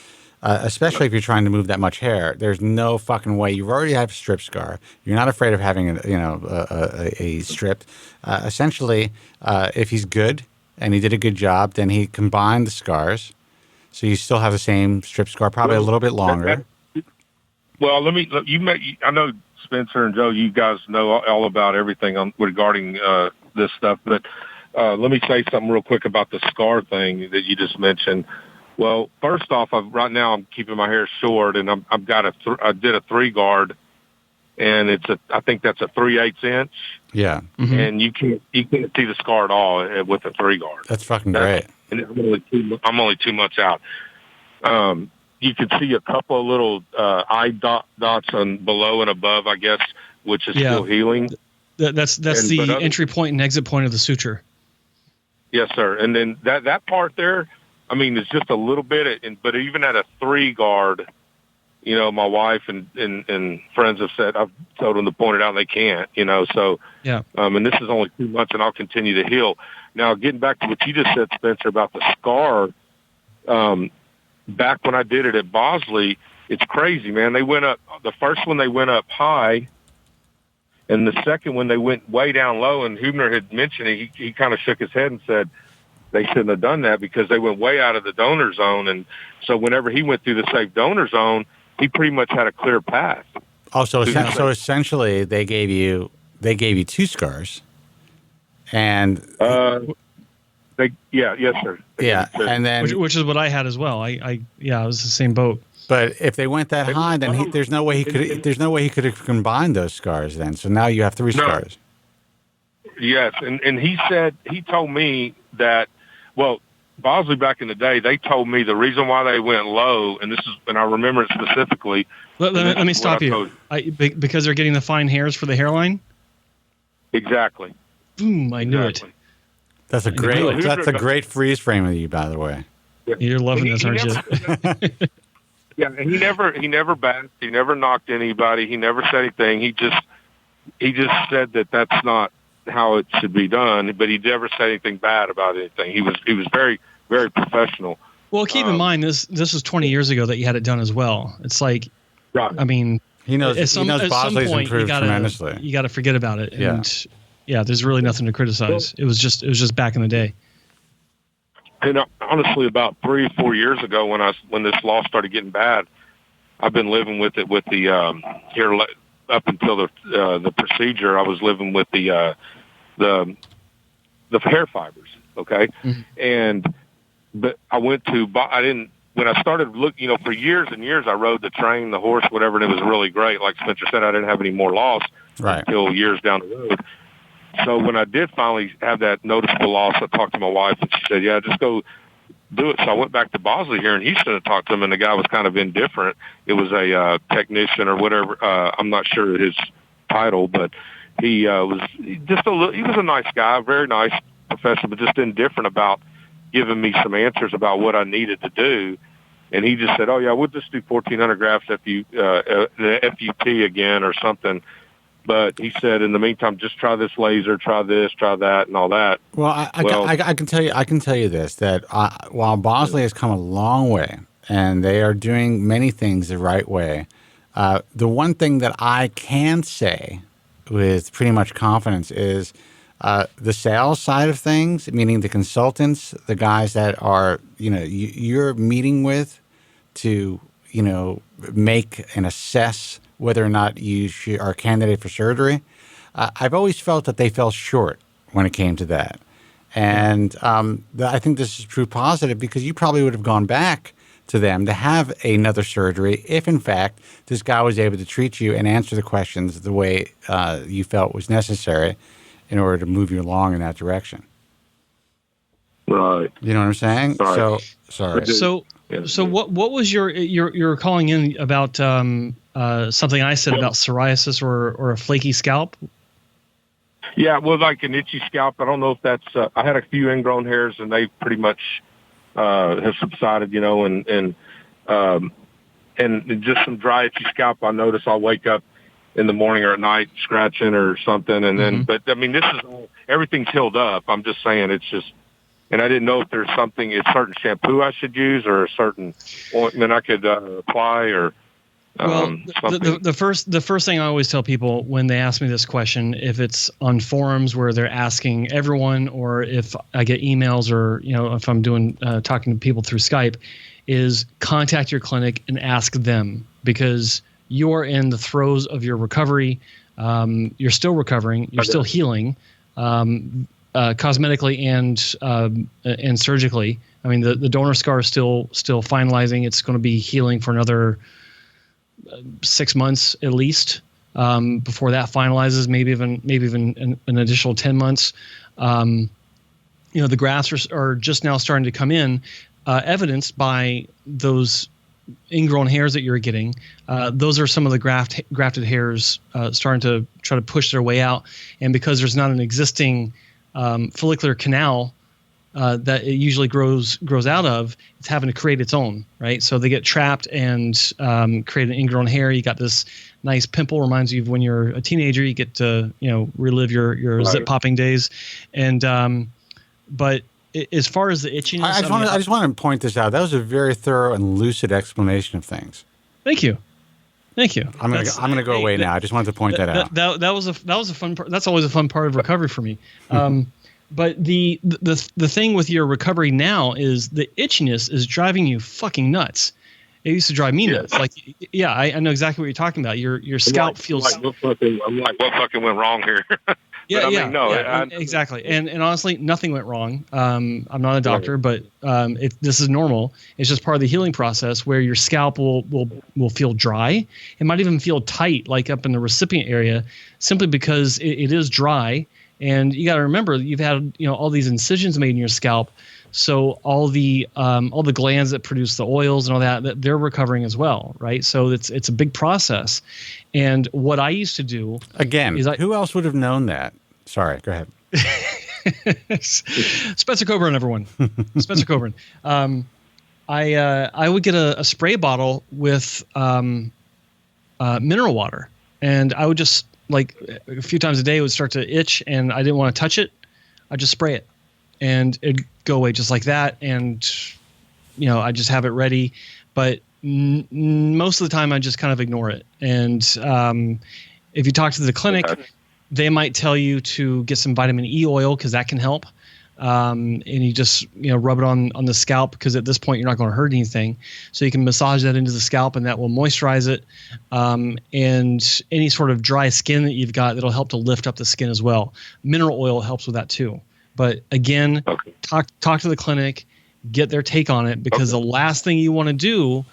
especially if you're trying to move that much hair, there's no fucking way. You already have a strip scar. You're not afraid of having a strip. Essentially, if he's good and he did a good job, then he combined the scars, so you still have the same strip scar, probably a little bit longer. Well, I know Spencer and Joe, you guys know all about everything regarding this stuff, but let me say something real quick about the scar thing that you just mentioned. Well, first off, right now I'm keeping my hair short, and I did a 3-guard, and I think that's a 3/8 inch. Yeah, and you can't see the scar at all with a 3-guard. That's fucking great. And I'm only 2 months out. You could see a couple of little eye dots on below and above, I guess, which is still healing. That's the entry point and exit point of the suture. Yes, sir. And then that part there, I mean, it's just a little bit. But even at a 3 guard, you know, my wife and friends have said, I've told them to point it out, and they can't. You know, so yeah. And this is only 2 months, and I'll continue to heal. Now, getting back to what you just said, Spencer, about the scar. Back when I did it at Bosley, it's crazy, man. They went up. The first one they went up high. And the second one, they went way down low, and Hubner had mentioned it. He kind of shook his head and said they shouldn't have done that because they went way out of the donor zone. And so whenever he went through the safe donor zone, he pretty much had a clear path. Oh, so essentially they gave you 2 scars, and yes, sir. Yeah, and then which is what I had as well. I was the same boat. But if they went that high, then there's no way he could have combined those scars. Then, so now you have 3 scars. Yes, and he told me that. Well, Bosley back in the day, they told me the reason why they went low, and I remember it specifically. Let me stop you. Because they're getting the fine hairs for the hairline. Exactly. Boom! I knew it. That's a great freeze frame of you, by the way. Yeah. You're loving this, aren't you? Yeah, and he never bashed, he never knocked anybody, he never said anything. He just said that that's not how it should be done, but he never said anything bad about anything. He was very, very professional. Well, keep in mind this was 20 years ago that you had it done as well. It's like, right. I mean, he knows Bosley's improved tremendously. You got to forget about it. Yeah. And there's really nothing to criticize. It was just back in the day. And honestly, about 3 or 4 years ago, when this law started getting bad, I've been living with it with the here up until the procedure. I was living with the hair fibers. Okay, but I didn't. When I started looking, for years and years, I rode the train, the horse, whatever, and it was really great. Like Spencer said, I didn't have any more loss until years down the road. So when I did finally have that noticeable loss, I talked to my wife, and she said, yeah, just go do it. So I went back to Bosley here in Houston and talked to him, and the guy was kind of indifferent. It was a technician or whatever. I'm not sure his title, but he was just he was a nice guy, very nice professional, but just indifferent about giving me some answers about what I needed to do. And he just said, oh, yeah, we'll just do 1,400 grafts the FUT again or something. But he said, in the meantime, just try this laser, try this, try that, and all that. Well, I can tell you this, that while Bosley has come a long way, and they are doing many things the right way, the one thing that I can say with pretty much confidence is the sales side of things, meaning the consultants, the guys that are you're meeting with to make and assess whether or not you are a candidate for surgery. I've always felt that they fell short when it came to that. And I think this is proof positive because you probably would have gone back to them to have another surgery if, in fact, this guy was able to treat you and answer the questions the way you felt was necessary in order to move you along in that direction. Right. You know what I'm saying? Sorry. So what was you're calling in about something I said about psoriasis or a flaky scalp? Yeah, well, like an itchy scalp. I don't know if that's. I had a few ingrown hairs, and they pretty much have subsided. And just some dry itchy scalp. I notice I'll wake up in the morning or at night scratching or something, and then. But I mean, this is everything's healed up. I'm just saying, it's just. And I didn't know if there's a certain shampoo I should use or a certain ointment I could apply or. The first thing I always tell people when they ask me this question, if it's on forums where they're asking everyone, or if I get emails, or if I'm doing talking to people through Skype, is contact your clinic and ask them, because you're in the throes of your recovery. You're still recovering. You're still healing. Cosmetically and surgically. I mean, the donor scar is still finalizing. It's going to be healing for another 6 months at least before that finalizes. Maybe even an additional 10 months. The grafts are just now starting to come in, evidenced by those ingrown hairs that you're getting, those are some of the grafted hairs starting to try to push their way out. And because there's not an existing follicular canal that it usually grows out of, it's having to create its own, right? So they get trapped and create an ingrown hair. You got this nice pimple, reminds you of when you're a teenager. You get to relive your zip popping days, and but as far as the itchiness, I just want to point this out. That was a very thorough and lucid explanation of things. Thank you. I'm gonna go away now. I just wanted to point that out. That was a fun part. That's always a fun part of recovery for me. But the thing with your recovery now is the itchiness is driving you fucking nuts. It used to drive me nuts. Like, yeah, I know exactly what you're talking about. Your scalp feels. I'm like, what fucking went wrong here? Exactly. And honestly, nothing went wrong. I'm not a doctor, but this is normal. It's just part of the healing process where your scalp will feel dry. It might even feel tight, like up in the recipient area, simply because it is dry. And you got to remember, you've had all these incisions made in your scalp, so all the glands that produce the oils and all that they're recovering as well, right? So it's a big process. And what I used to do again, who else would have known that? Sorry, go ahead. Spencer Kobren, everyone. Spencer Kobren. I would get a spray bottle with mineral water, and I would just, like, a few times a day, it would start to itch, and I didn't want to touch it. I just spray it, and it'd go away just like that. And I just have it ready. But most of the time, I just kind of ignore it. And if you talk to the clinic, they might tell you to get some vitamin E oil because that can help. And you just rub it on the scalp, because at this point you're not going to hurt anything. So you can massage that into the scalp, and that will moisturize it. And any sort of dry skin that you've got, that'll help to lift up the skin as well. Mineral oil helps with that too. But again, talk to the clinic, get their take on it, because the last thing you want to do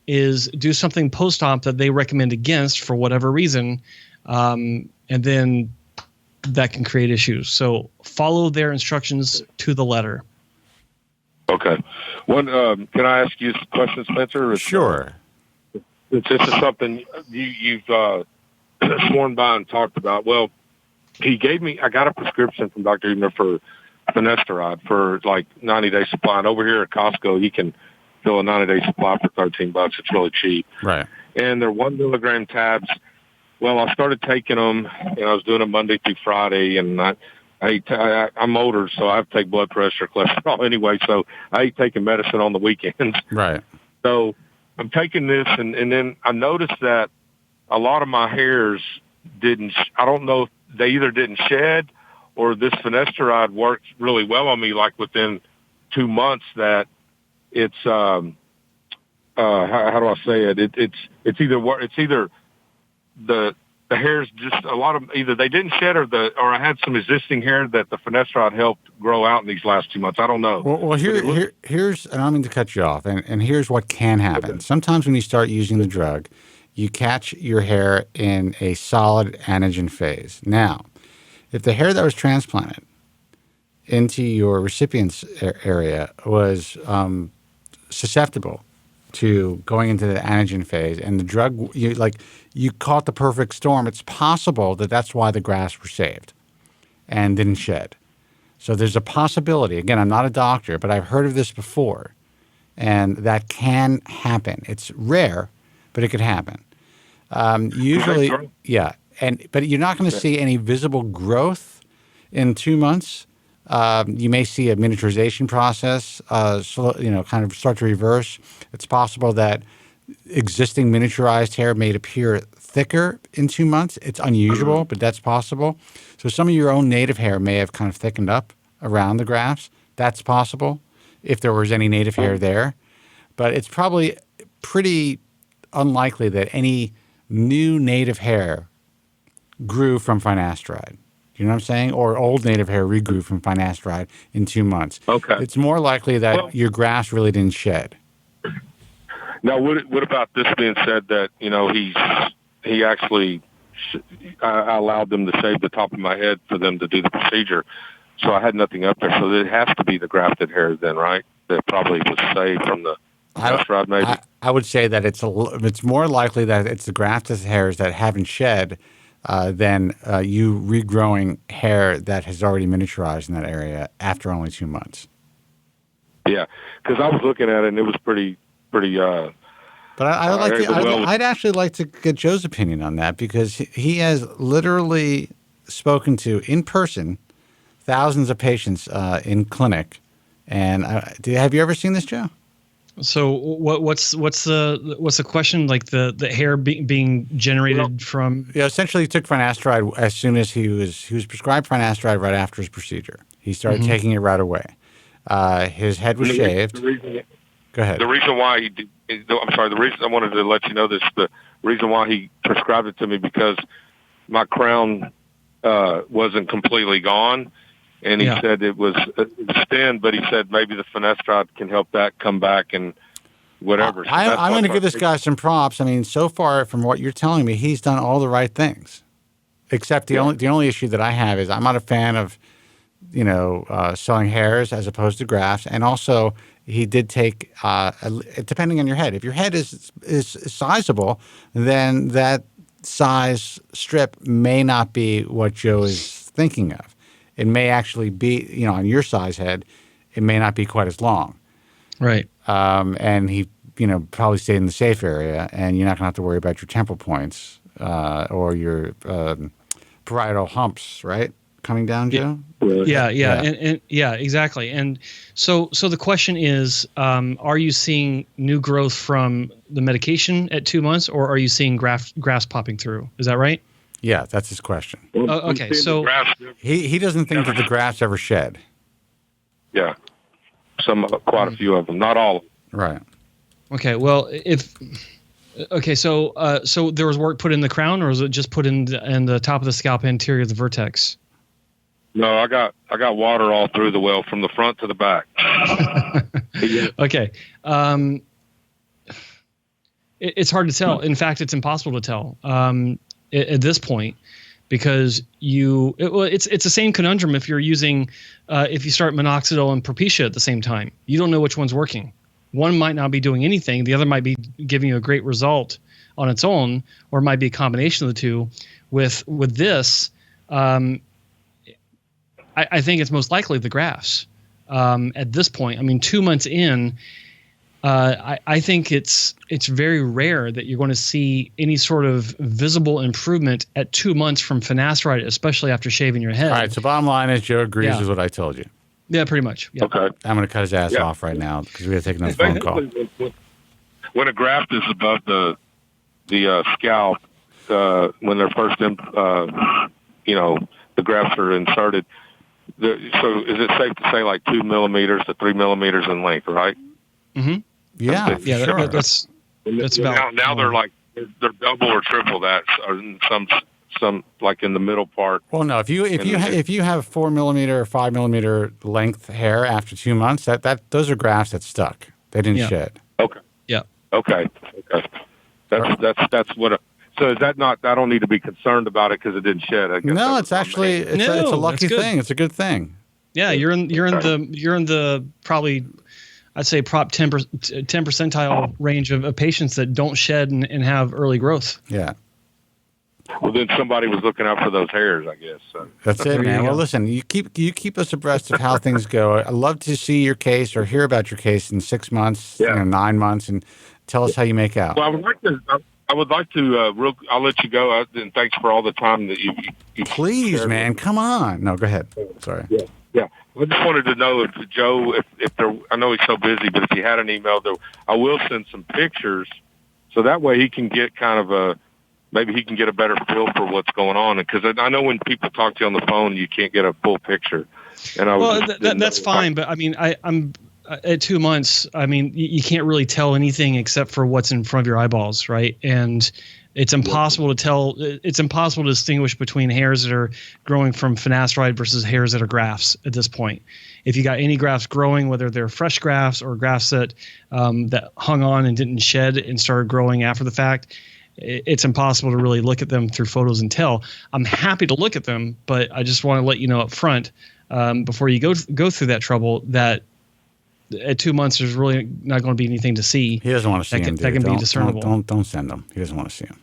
is do something post-op that they recommend against for whatever reason, and then that can create issues. So follow their instructions to the letter. Okay. Can I ask you a question, Spencer? Sure. This is something you've sworn by and talked about. Well, I got a prescription from Dr. Ebner for finasteride for like 90-day supply. And over here at Costco, he can fill a 90-day supply for $13. It's really cheap. Right. And they're 1 milligram tabs. Well, I started taking them, and I was doing them Monday through Friday, and I'm older, so I have to take blood pressure, cholesterol anyway, so I hate taking medicine on the weekends. Right. So I'm taking this, and then I noticed that a lot of my hairs I don't know if they either didn't shed or this finasteride worked really well on me, like within 2 months, that it's, how do I say it? It's either the hairs, just a lot of either they didn't shed or I had some existing hair that the finasteride helped grow out in these last 2 months. I don't know. Well, here's, and I don't mean to cut you off, and here's what can happen. Okay. Sometimes when you start using the drug, you catch your hair in a solid anagen phase. Now, if the hair that was transplanted into your recipient's area was susceptible to going into the anagen phase, and the drug, you caught the perfect storm, it's possible that that's why the grafts were saved and didn't shed. So there's a possibility. Again, I'm not a doctor, but I've heard of this before, and that can happen. It's rare, but it could happen. Usually, yeah. But you're not going to see any visible growth in 2 months. You may see a miniaturization process, kind of start to reverse. It's possible that existing miniaturized hair may appear thicker in 2 months. It's unusual, but that's possible. So some of your own native hair may have kind of thickened up around the grafts. That's possible, if there was any native hair there. But it's probably pretty unlikely that any new native hair grew from finasteride. You know what I'm saying? Or old native hair regrew from finasteride in 2 months. Okay. It's more likely that your grafts really didn't shed. Now, what about this being said that, he actually, I allowed them to shave the top of my head for them to do the procedure. So I had nothing up there. So it has to be the grafted hair then, right? That probably was saved from the finasteride, maybe. I would say that it's more likely that it's the grafted hairs that haven't shed than you regrowing hair that has already miniaturized in that area after only 2 months. Yeah, because I was looking at it and it was pretty. But I'd actually like to get Joe's opinion on that, because he has literally spoken to in person thousands of patients in clinic. And have you ever seen this, Joe? So what's the question? Like the hair being generated from? Yeah, essentially he took finasteride as soon as he was prescribed finasteride right after his procedure. He started taking it right away. His head was shaved. Go ahead. The reason why he did, I'm sorry, the reason I wanted to let you know this, the reason why he prescribed it to me, because my crown wasn't completely gone. And he said it was thin, but he said maybe the finasteride can help that come back and whatever. So I'm going to give this guy some props. I mean, so far from what you're telling me, he's done all the right things. Except the only issue that I have is I'm not a fan of, selling hairs as opposed to grafts. And also, he did take, depending on your head. If your head is sizable, then that size strip may not be what Joe is thinking of. It may actually be, on your size head, it may not be quite as long. Right. And he, probably stayed in the safe area, and you're not going to have to worry about your temple points or your parietal humps, right? Coming down, Joe? Yeah, and exactly. And so the question is, are you seeing new growth from the medication at 2 months, or are you seeing grafts popping through? Is that right? Yeah, that's his question. Okay, so he doesn't think that the grafts ever shed. Yeah, quite a few of them, not all of them. Right. Okay, well, so there was work put in the crown, or was it just put in the top of the scalp anterior of the vertex? No, I got water all through the well from the front to the back. Okay. It's hard to tell. In fact, it's impossible to tell at this point, because it's the same conundrum if you're using if you start minoxidil and Propecia at the same time. You don't know which one's working. One might not be doing anything. The other might be giving you a great result on its own, or it might be a combination of the two. With this, I think it's most likely the grafts at this point. I mean, 2 months in, I think it's very rare that you're going to see any sort of visible improvement at 2 months from finasteride, especially after shaving your head. All right, so bottom line is Joe agrees with what I told you. Yeah, pretty much. Yeah. Okay. I'm going to cut his ass off right now because we got to take another phone call. When a graft is above the scalp, when they're first the grafts are inserted, so is it safe to say like 2 millimeters to 3 millimeters in length, right? Mm-hmm. Yeah, sure. That's about now they're double or triple that, or some like in the middle part. Well, no, if you have 4 millimeter or 5 millimeter length hair after 2 months, those are grafts that stuck. They didn't shed. Okay. Yeah. Okay. That's what. So is that not? I don't need to be concerned about it because it didn't shed. I guess no, it's actually it's a lucky thing. It's a good thing. Yeah, you're in the probably, I'd say, 10 percentile range of patients that don't shed and have early growth. Yeah. Well, then somebody was looking out for those hairs, I guess. So. That's it, man. Well, listen, you keep us abreast of how things go. I'd love to see your case or hear about your case in 6 months, 9 months, and tell us how you make out. Well, I would like to. I'll let you go. And thanks for all the time that you Please, man, come on. No, go ahead. Sorry. Yeah. I just wanted to know if Joe, if there. I know he's so busy, but if he had an email, I will send some pictures, so that way he can get kind of maybe he can get a better feel for what's going on. Because I know when people talk to you on the phone, you can't get a full picture. And that's fine. But I mean, I'm at 2 months. I mean, you can't really tell anything except for what's in front of your eyeballs, right? And it's impossible to tell. It's impossible to distinguish between hairs that are growing from finasteride versus hairs that are grafts at this point. If you got any grafts growing, whether they're fresh grafts or grafts that hung on and didn't shed and started growing after the fact, it's impossible to really look at them through photos and tell. I'm happy to look at them, but I just want to let you know up front before you go through that trouble that at 2 months, there's really not going to be anything to see. He doesn't want to see him. That can be discernible. Don't send him. He doesn't want to see him.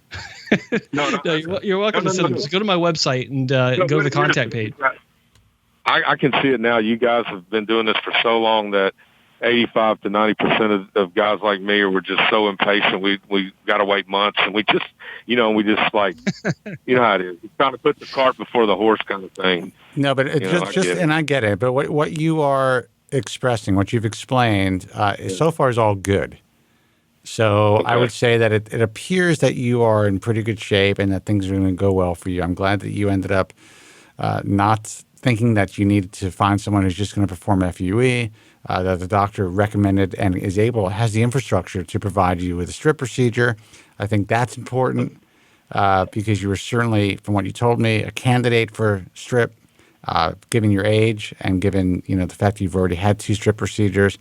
You're welcome to send them. Just go to my website and go to the contact page. I can see it now. You guys have been doing this for so long that 85 to 90% of guys like me were just so impatient. We got to wait months, and we just like, you know how it is. You kind of put the cart before the horse kind of thing. No, but and I get it. But what you are expressing, what you've explained, so far is all good. So I would say that it appears that you are in pretty good shape and that things are going to go well for you. I'm glad that you ended up not thinking that you needed to find someone who's just going to perform FUE, that the doctor recommended and has the infrastructure to provide you with a strip procedure. I think that's important because you were certainly, from what you told me, a candidate for strip, given your age and given the fact that you've already had 2 strip procedures.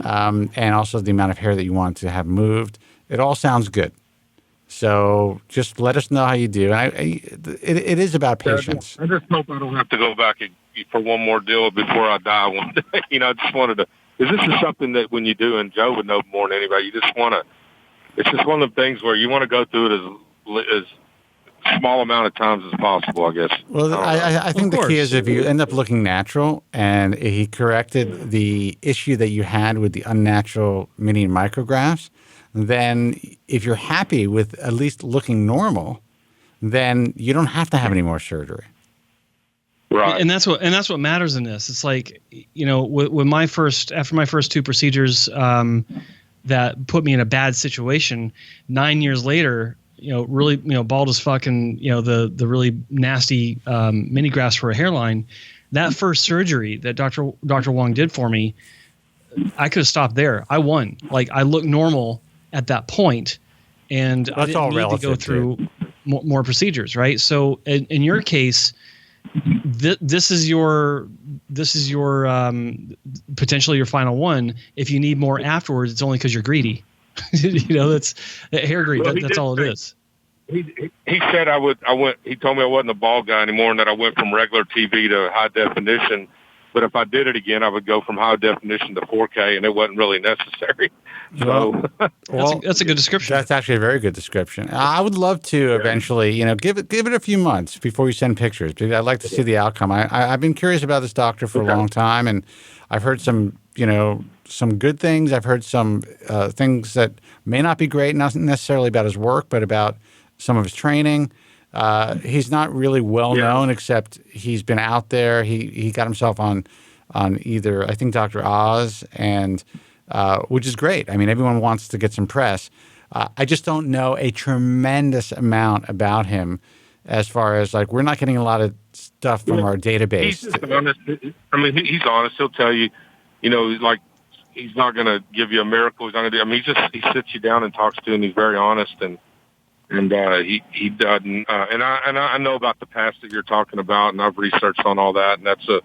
And also the amount of hair that you want to have moved. It all sounds good. So just let us know how you do. And it is about patience. I just hope I don't have to go back for one more deal before I die one day. I just wanted to, because this is something that when you do, and Joe would know more than anybody, you just want to, it's just one of the things where you want to go through it as small amount of times as possible, I guess. Well, I think the key is if you end up looking natural, and he corrected the issue that you had with the unnatural mini micrographs, then if you're happy with at least looking normal, then you don't have to have any more surgery. Right. And that's what matters in this. It's like, after my first 2 procedures that put me in a bad situation, 9 years later, really, bald as fuck and, the really nasty mini grafts for a hairline, that first surgery that Dr. Wong did for me, I could have stopped there. I won. Like, I looked normal at that point, and I didn't need to go through more procedures, right? So in your case, this is your potentially your final one. If you need more afterwards, it's only because you're greedy. That's hair greed. Well, that's all it is. He said he told me I wasn't a bald guy anymore and that I went from regular TV to high definition. But if I did it again, I would go from high definition to 4K, and it wasn't really necessary. So that's a good description. That's actually a very good description. I would love to eventually, give it a few months before you send pictures, because I'd like to see the outcome. I've been curious about this doctor for a long time, and I've heard some good things. I've heard some things that may not be great, not necessarily about his work, but about some of his training. He's not really well known, except he's been out there. He got himself on either, I think, Dr. Oz, and which is great. I mean, everyone wants to get some press. I just don't know a tremendous amount about him, as far as like we're not getting a lot of stuff from our database. He's just honest. I mean, he's honest. He'll tell you, like he's not going to give you a miracle. He's not going to do. I mean, he sits you down and talks to you, and he's very honest and he doesn't. And I know about the past that you're talking about, and I've researched on all that, and that's a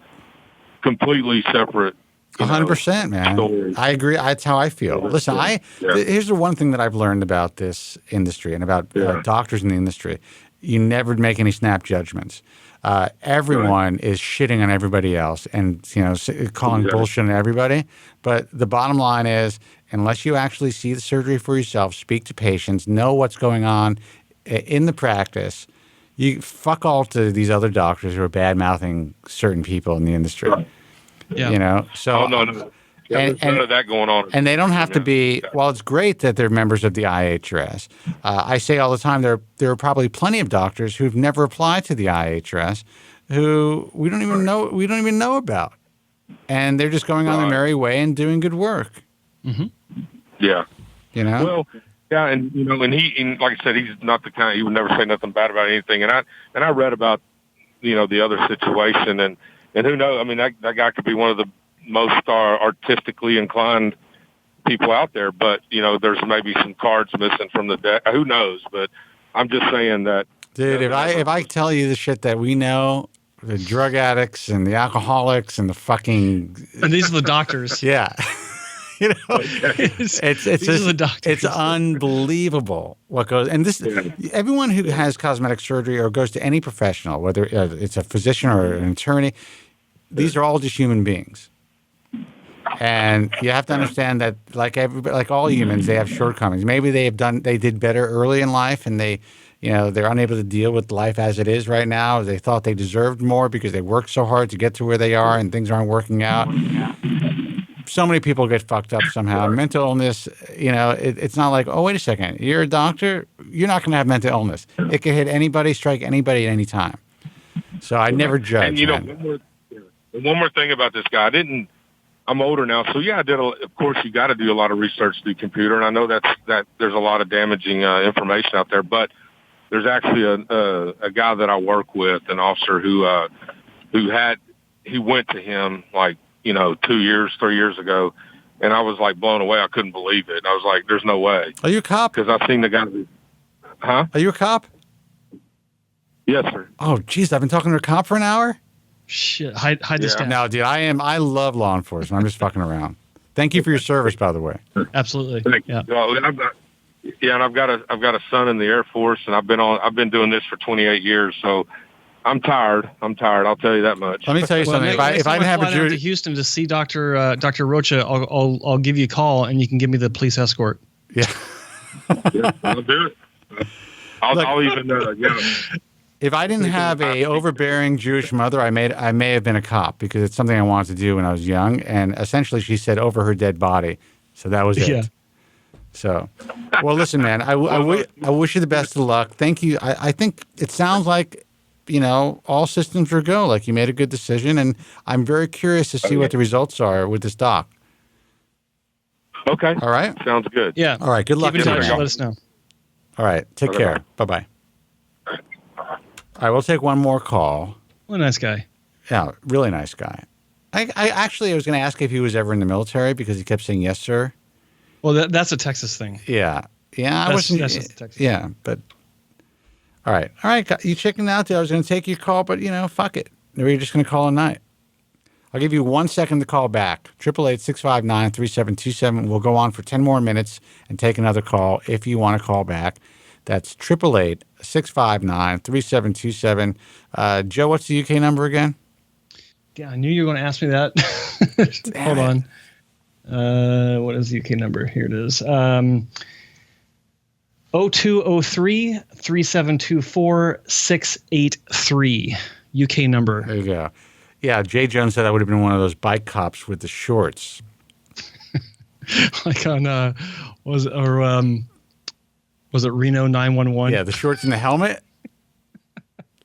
completely separate. 100%, man. Story. I agree. That's how I feel. Listen, here's the one thing that I've learned about this industry and about doctors in the industry. You never make any snap judgments. Everyone is shitting on everybody else and calling bullshit on everybody. But the bottom line is, unless you actually see the surgery for yourself, speak to patients, know what's going on in the practice, you fuck all to these other doctors who are bad-mouthing certain people in the industry. Yeah. So no. Yeah, there's none of that going on. And they don't have to be, while it's great that they're members of the IHRS, I say all the time there are probably plenty of doctors who've never applied to the IHRS who we don't even know about. And they're just going on their merry way and doing good work. Mm-hmm. Yeah. Well, yeah, and and like I said, he's not the kind, he would never say nothing bad about anything. And I read about the other situation, and who knows? I mean, that guy could be one of the most artistically inclined people out there, but there's maybe some cards missing from the deck. Who knows? But I'm just saying that, dude. If I tell you the shit that we know, the drug addicts and the alcoholics and the fucking, and these are the doctors. Yeah. It's unbelievable what goes. And this, everyone who has cosmetic surgery or goes to any professional, whether it's a physician or an attorney, these are all just human beings. And you have to understand that, like all humans, they have shortcomings. Maybe they did better early in life, and they're unable to deal with life as it is right now. They thought they deserved more because they worked so hard to get to where they are, and things aren't working out. So many people get fucked up somehow. Mental illness, it's not like, oh, wait a second, you're a doctor, you're not going to have mental illness. It can hit anybody, strike anybody at any time. So I never judge. And one more thing about this guy, I'm older now, so yeah, of course you got to do a lot of research through the computer, and I know that there's a lot of damaging information out there, but there's actually a guy that I work with, an officer who went to him like, 3 years ago, and I was like blown away. I couldn't believe it. I was like, there's no way. Are you a cop? Because I seen the guy. Huh? Are you a cop? Yes, sir. Oh, geez, I've been talking to a cop for an hour? Shit, hide this down. No, dude, I love law enforcement. I'm just fucking around. Thank you for your service, by the way. Absolutely. Yeah. Well, and I've got a son in the Air Force, and I've been doing this for 28 years, so I'm tired. I'll tell you that much. Let me tell you something. If I didn't have a to Houston to see Dr. Rocha, I'll give you a call, and you can give me the police escort. Yeah. Yeah, I'll do it. I'll even If I didn't have a overbearing Jewish mother, I may have been a cop, because it's something I wanted to do when I was young. And essentially, she said over her dead body. So that was it. Yeah. So, well, listen, man, I wish you the best of luck. Thank you. I think it sounds like, all systems are go. Like, you made a good decision, and I'm very curious to see what the results are with this doc. Okay. All right. Sounds good. Yeah. All right. Good luck. Keep in touch. Let us know. All right. Take care. Bye-bye. All right. We'll take one more call. What a nice guy. Yeah. Really nice guy. I was going to ask if he was ever in the military, because he kept saying, yes, sir. Well, that's a Texas thing. Yeah. Yeah. That's just Texas. Yeah. But all right. You chickened out there. I was going to take your call, but, fuck it. Maybe you're just going to call a night. I'll give you 1 second to call back. 888-659-3727. We'll go on for 10 more minutes and take another call if you want to call back. That's 888-659-3727. Joe, what's the UK number again? Yeah, I knew you were going to ask me that. Hold on. What is the UK number? Here it is. 0203-3724-683. UK number. There you go. Yeah, Jay Jones said I would have been one of those bike cops with the shorts. Like on, was it Reno 911? Yeah, the shorts and the helmet.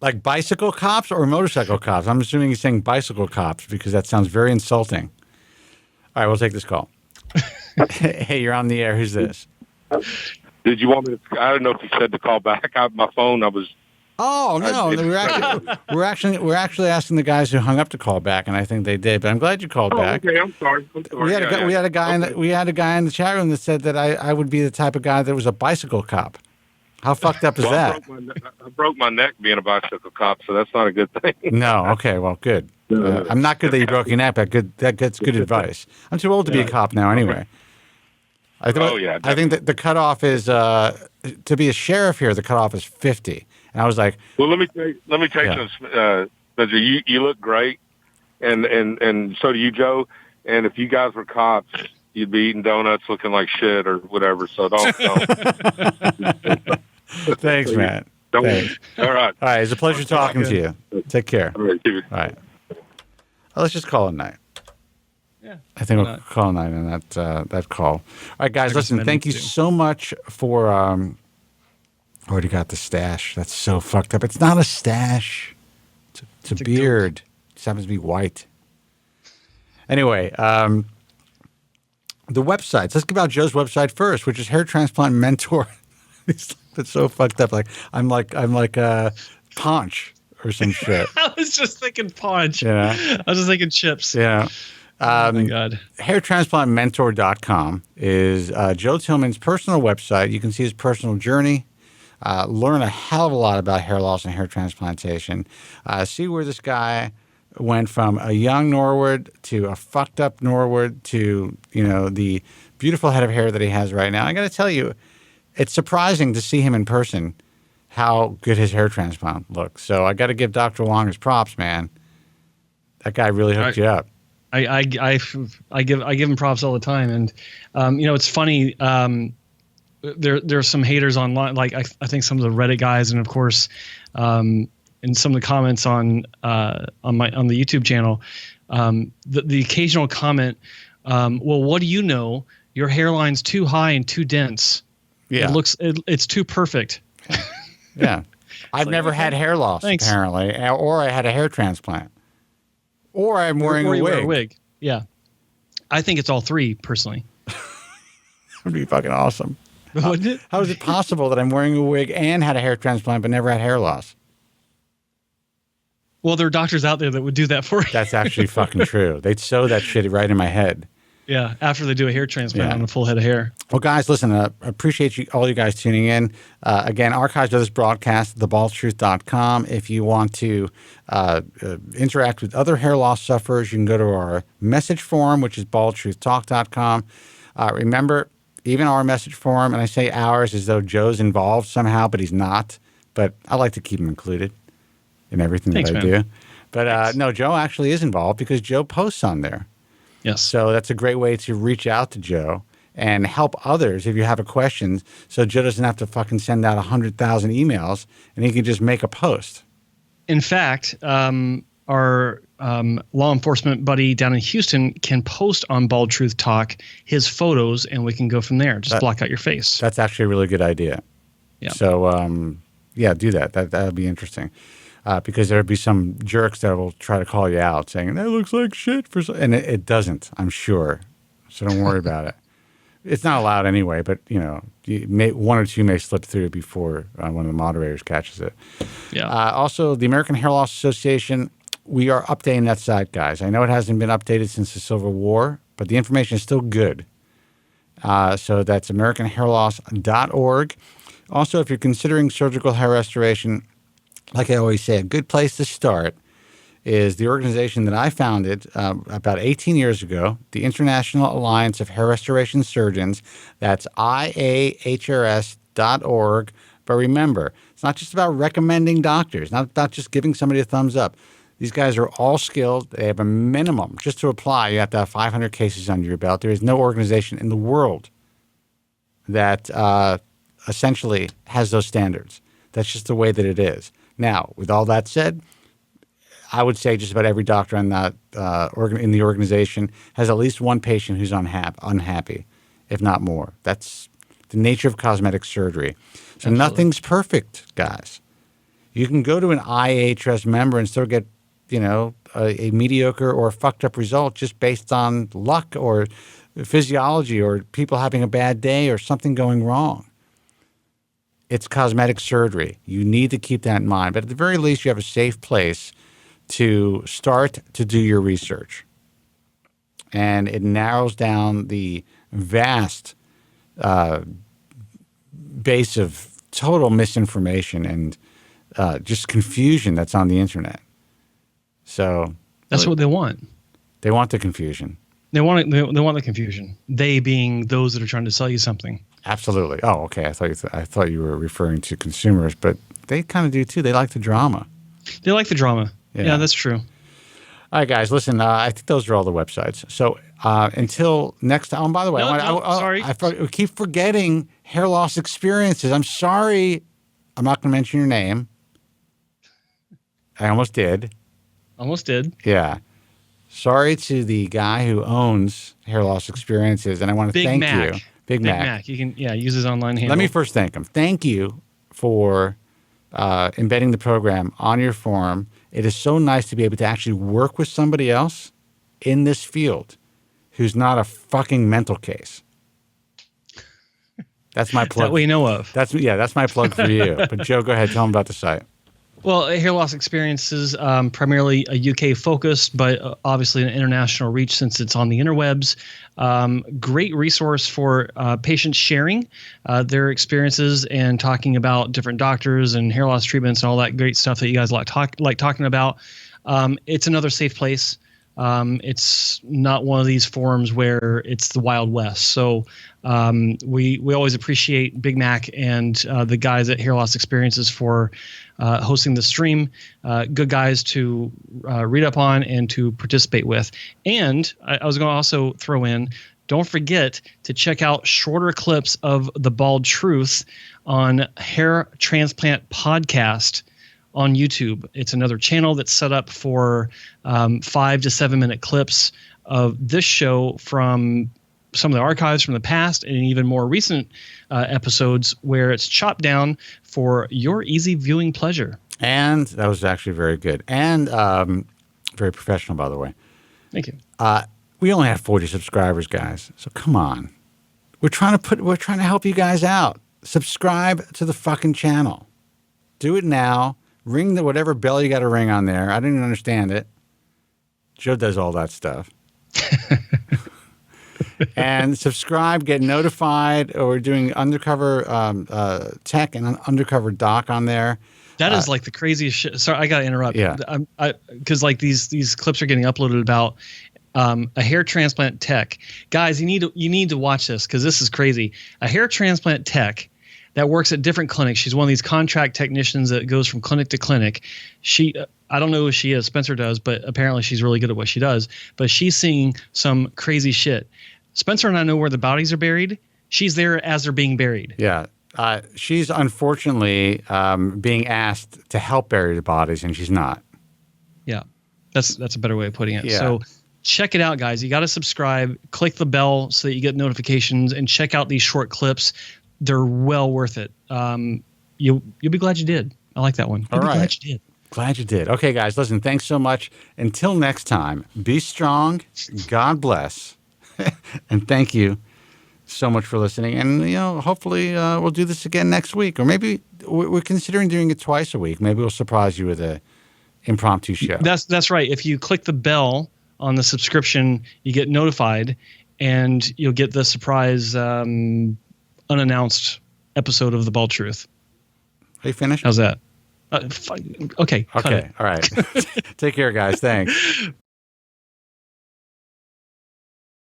Like bicycle cops or motorcycle cops? I'm assuming he's saying bicycle cops, because that sounds very insulting. All right, we'll take this call. Hey, you're on the air. Who's this? Did you want me to? I don't know if you said to call back. My phone. I was. Oh no! We're actually asking the guys who hung up to call back, and I think they did. But I'm glad you called back. Okay, I'm sorry. We had a guy in the chat room that said that I would be the type of guy that was a bicycle cop. How fucked up is that? I broke my neck being a bicycle cop, so that's not a good thing. No. Okay. Well, good. I'm not good that you broke your neck, but that's good advice. I'm too old to be a cop now, anyway. I think that the cutoff is to be a sheriff here. The cutoff is 50, and I was like, well, let me tell you something, Spencer. You look great, and so do you, Joe. And if you guys were cops, you'd be eating donuts, looking like shit or whatever. So don't. Thanks, man. Thanks. All right. All right. It's a pleasure talking to you. Take care. All right. All right. Let's just call it a night. Yeah. I think we'll call a night on that call. All right, guys, listen, thank you so much for already got the stash. That's so fucked up. It's not a stash. It's a beard. It just happens to be white. Anyway, the websites. Let's give out Joe's website first, which is Hair Transplant Mentor. That's so fucked up. I'm like Paunch or some shit. I was just thinking Paunch. Yeah. I was just thinking chips. Yeah. Oh my God. HairTransplantMentor.com is Joe Tillman's personal website. You can see his personal journey, learn a hell of a lot about hair loss and hair transplantation, see where this guy went from a young Norwood to a fucked up Norwood to, the beautiful head of hair that he has right now. I got to tell you, it's surprising to see him in person, how good his hair transplant looks. So I got to give Dr. Wong his props, man. That guy really hooked you up. I give him props all the time, and it's funny. There's some haters online, like I think some of the Reddit guys, and of course, and some of the comments on the YouTube channel. The occasional comment, well, what do you know? Your hairline's too high and too dense. Yeah, it's too perfect. Yeah, I've never had hair loss apparently, or I had a hair transplant, or I'm wearing a wig. Yeah, I think it's all three personally. That would be fucking awesome. Wouldn't it? How is it possible that I'm wearing a wig and had a hair transplant but never had hair loss? Well, there are doctors out there that would do that for you. That's actually fucking true. They'd sew that shit right in my head. Yeah, after they do a hair transplant on a full head of hair. Well, guys, listen, I appreciate all you guys tuning in. Again, archives of this broadcast, thebaldtruth.com. If you want to interact with other hair loss sufferers, you can go to our message forum, which is baldtruthtalk.com. Remember, even our message forum, and I say ours as though Joe's involved somehow, but he's not. But I like to keep him included in everything that I do. But no, Joe actually is involved because Joe posts on there. Yes. So that's a great way to reach out to Joe and help others if you have a question, so Joe doesn't have to fucking send out 100,000 emails and he can just make a post. In fact, our law enforcement buddy down in Houston can post on Bald Truth Talk his photos, and we can go from there. Just block out your face. That's actually a really good idea. Yeah. So, yeah, do that. That would be interesting. Because there would be some jerks that will try to call you out saying, that looks like shit. And it doesn't, I'm sure. So don't worry about it. It's not allowed anyway, but, one or two may slip through before one of the moderators catches it. Yeah. Also, the American Hair Loss Association, we are updating that site, guys. I know it hasn't been updated since the Civil War, but the information is still good. So that's AmericanHairLoss.org. Also, if you're considering surgical hair restoration, like I always say, a good place to start is the organization that I founded about 18 years ago, the International Alliance of Hair Restoration Surgeons. That's IAHRS.org. But remember, it's not just about recommending doctors, not about just giving somebody a thumbs up. These guys are all skilled. They have a minimum. Just to apply, you have to have 500 cases under your belt. There is no organization in the world that essentially has those standards. That's just the way that it is. Now, with all that said, I would say just about every doctor in that in the organization has at least one patient who's unhappy, if not more. That's the nature of cosmetic surgery. So nothing's perfect, guys. You can go to an IHRS member and still get, a mediocre or fucked up result just based on luck or physiology or people having a bad day or something going wrong. It's cosmetic surgery. You need to keep that in mind. But at the very least, you have a safe place to start to do your research. And it narrows down the vast base of total misinformation and just confusion that's on the internet. So that's what they want. They want the confusion. They want the confusion. They being those that are trying to sell you something. Absolutely. Oh, okay. I thought you were referring to consumers, but they kind of do too. They like the drama. They like the drama. Yeah, that's true. All right, guys. Listen, I think those are all the websites. So until next time. Oh, by the way, sorry. I keep forgetting hair loss experiences. I'm sorry. I'm not going to mention your name. I almost did. Yeah. Sorry to the guy who owns Hair Loss Experiences, and I want to thank you. Big Mac. You can use his online handle. Let me first thank him. Thank you for embedding the program on your forum. It is so nice to be able to actually work with somebody else in this field who's not a fucking mental case. That's my plug. That we know of. That's my plug for you. But Joe, go ahead. Tell him about the site. Well, Hair Loss Experiences, primarily a UK focused, but obviously an international reach since it's on the interwebs. Great resource for patients sharing their experiences and talking about different doctors and hair loss treatments and all that great stuff that you guys like talking about. It's another safe place It's not one of these forums where it's the Wild West. So we always appreciate Big Mac and the guys at Hair Loss Experiences for hosting the stream. Good guys to read up on and to participate with. And I was going to also throw in, don't forget to check out shorter clips of The Bald Truth on Hair Transplant Podcast on YouTube. It's another channel that's set up for 5 to 7 minute clips of this show from some of the archives from the past and even more recent episodes where it's chopped down for your easy viewing pleasure. And that was actually very good and very professional, by the way. Thank you. We only have 40 subscribers, guys. So come on. We're trying to help you guys out. Subscribe to the fucking channel. Do it now. Ring the whatever bell you got to ring on there. I don't even understand it. Joe does all that stuff. And subscribe, get notified. We're doing undercover tech and undercover doc on there. That is like the craziest shit. Sorry, I got to interrupt. Yeah. Because like these clips are getting uploaded about a hair transplant tech. Guys, you need to watch this because this is crazy. A hair transplant tech that works at different clinics. She's one of these contract technicians that goes from clinic to clinic. I don't know who she is. Spencer does, but apparently she's really good at what she does. But she's seeing some crazy shit. Spencer and I know where the bodies are buried. She's there as they're being buried. Yeah. She's unfortunately being asked to help bury the bodies, and she's not. Yeah. That's a better way of putting it. Yeah. So check it out, guys. You got to subscribe. Click the bell so that you get notifications, and check out these short clips. They're well worth it. You'll be glad you did. I like that one. All right. Glad you did. Glad you did. Okay, guys, listen, thanks so much. Until next time, be strong. God bless. And thank you so much for listening. And, hopefully we'll do this again next week. Or maybe we're considering doing it twice a week. Maybe we'll surprise you with a impromptu show. That's right. If you click the bell on the subscription, you get notified, and you'll get the surprise unannounced episode of The Bald Truth. Are you finished? How's that? Okay. Okay. All right. Take care, guys. Thanks.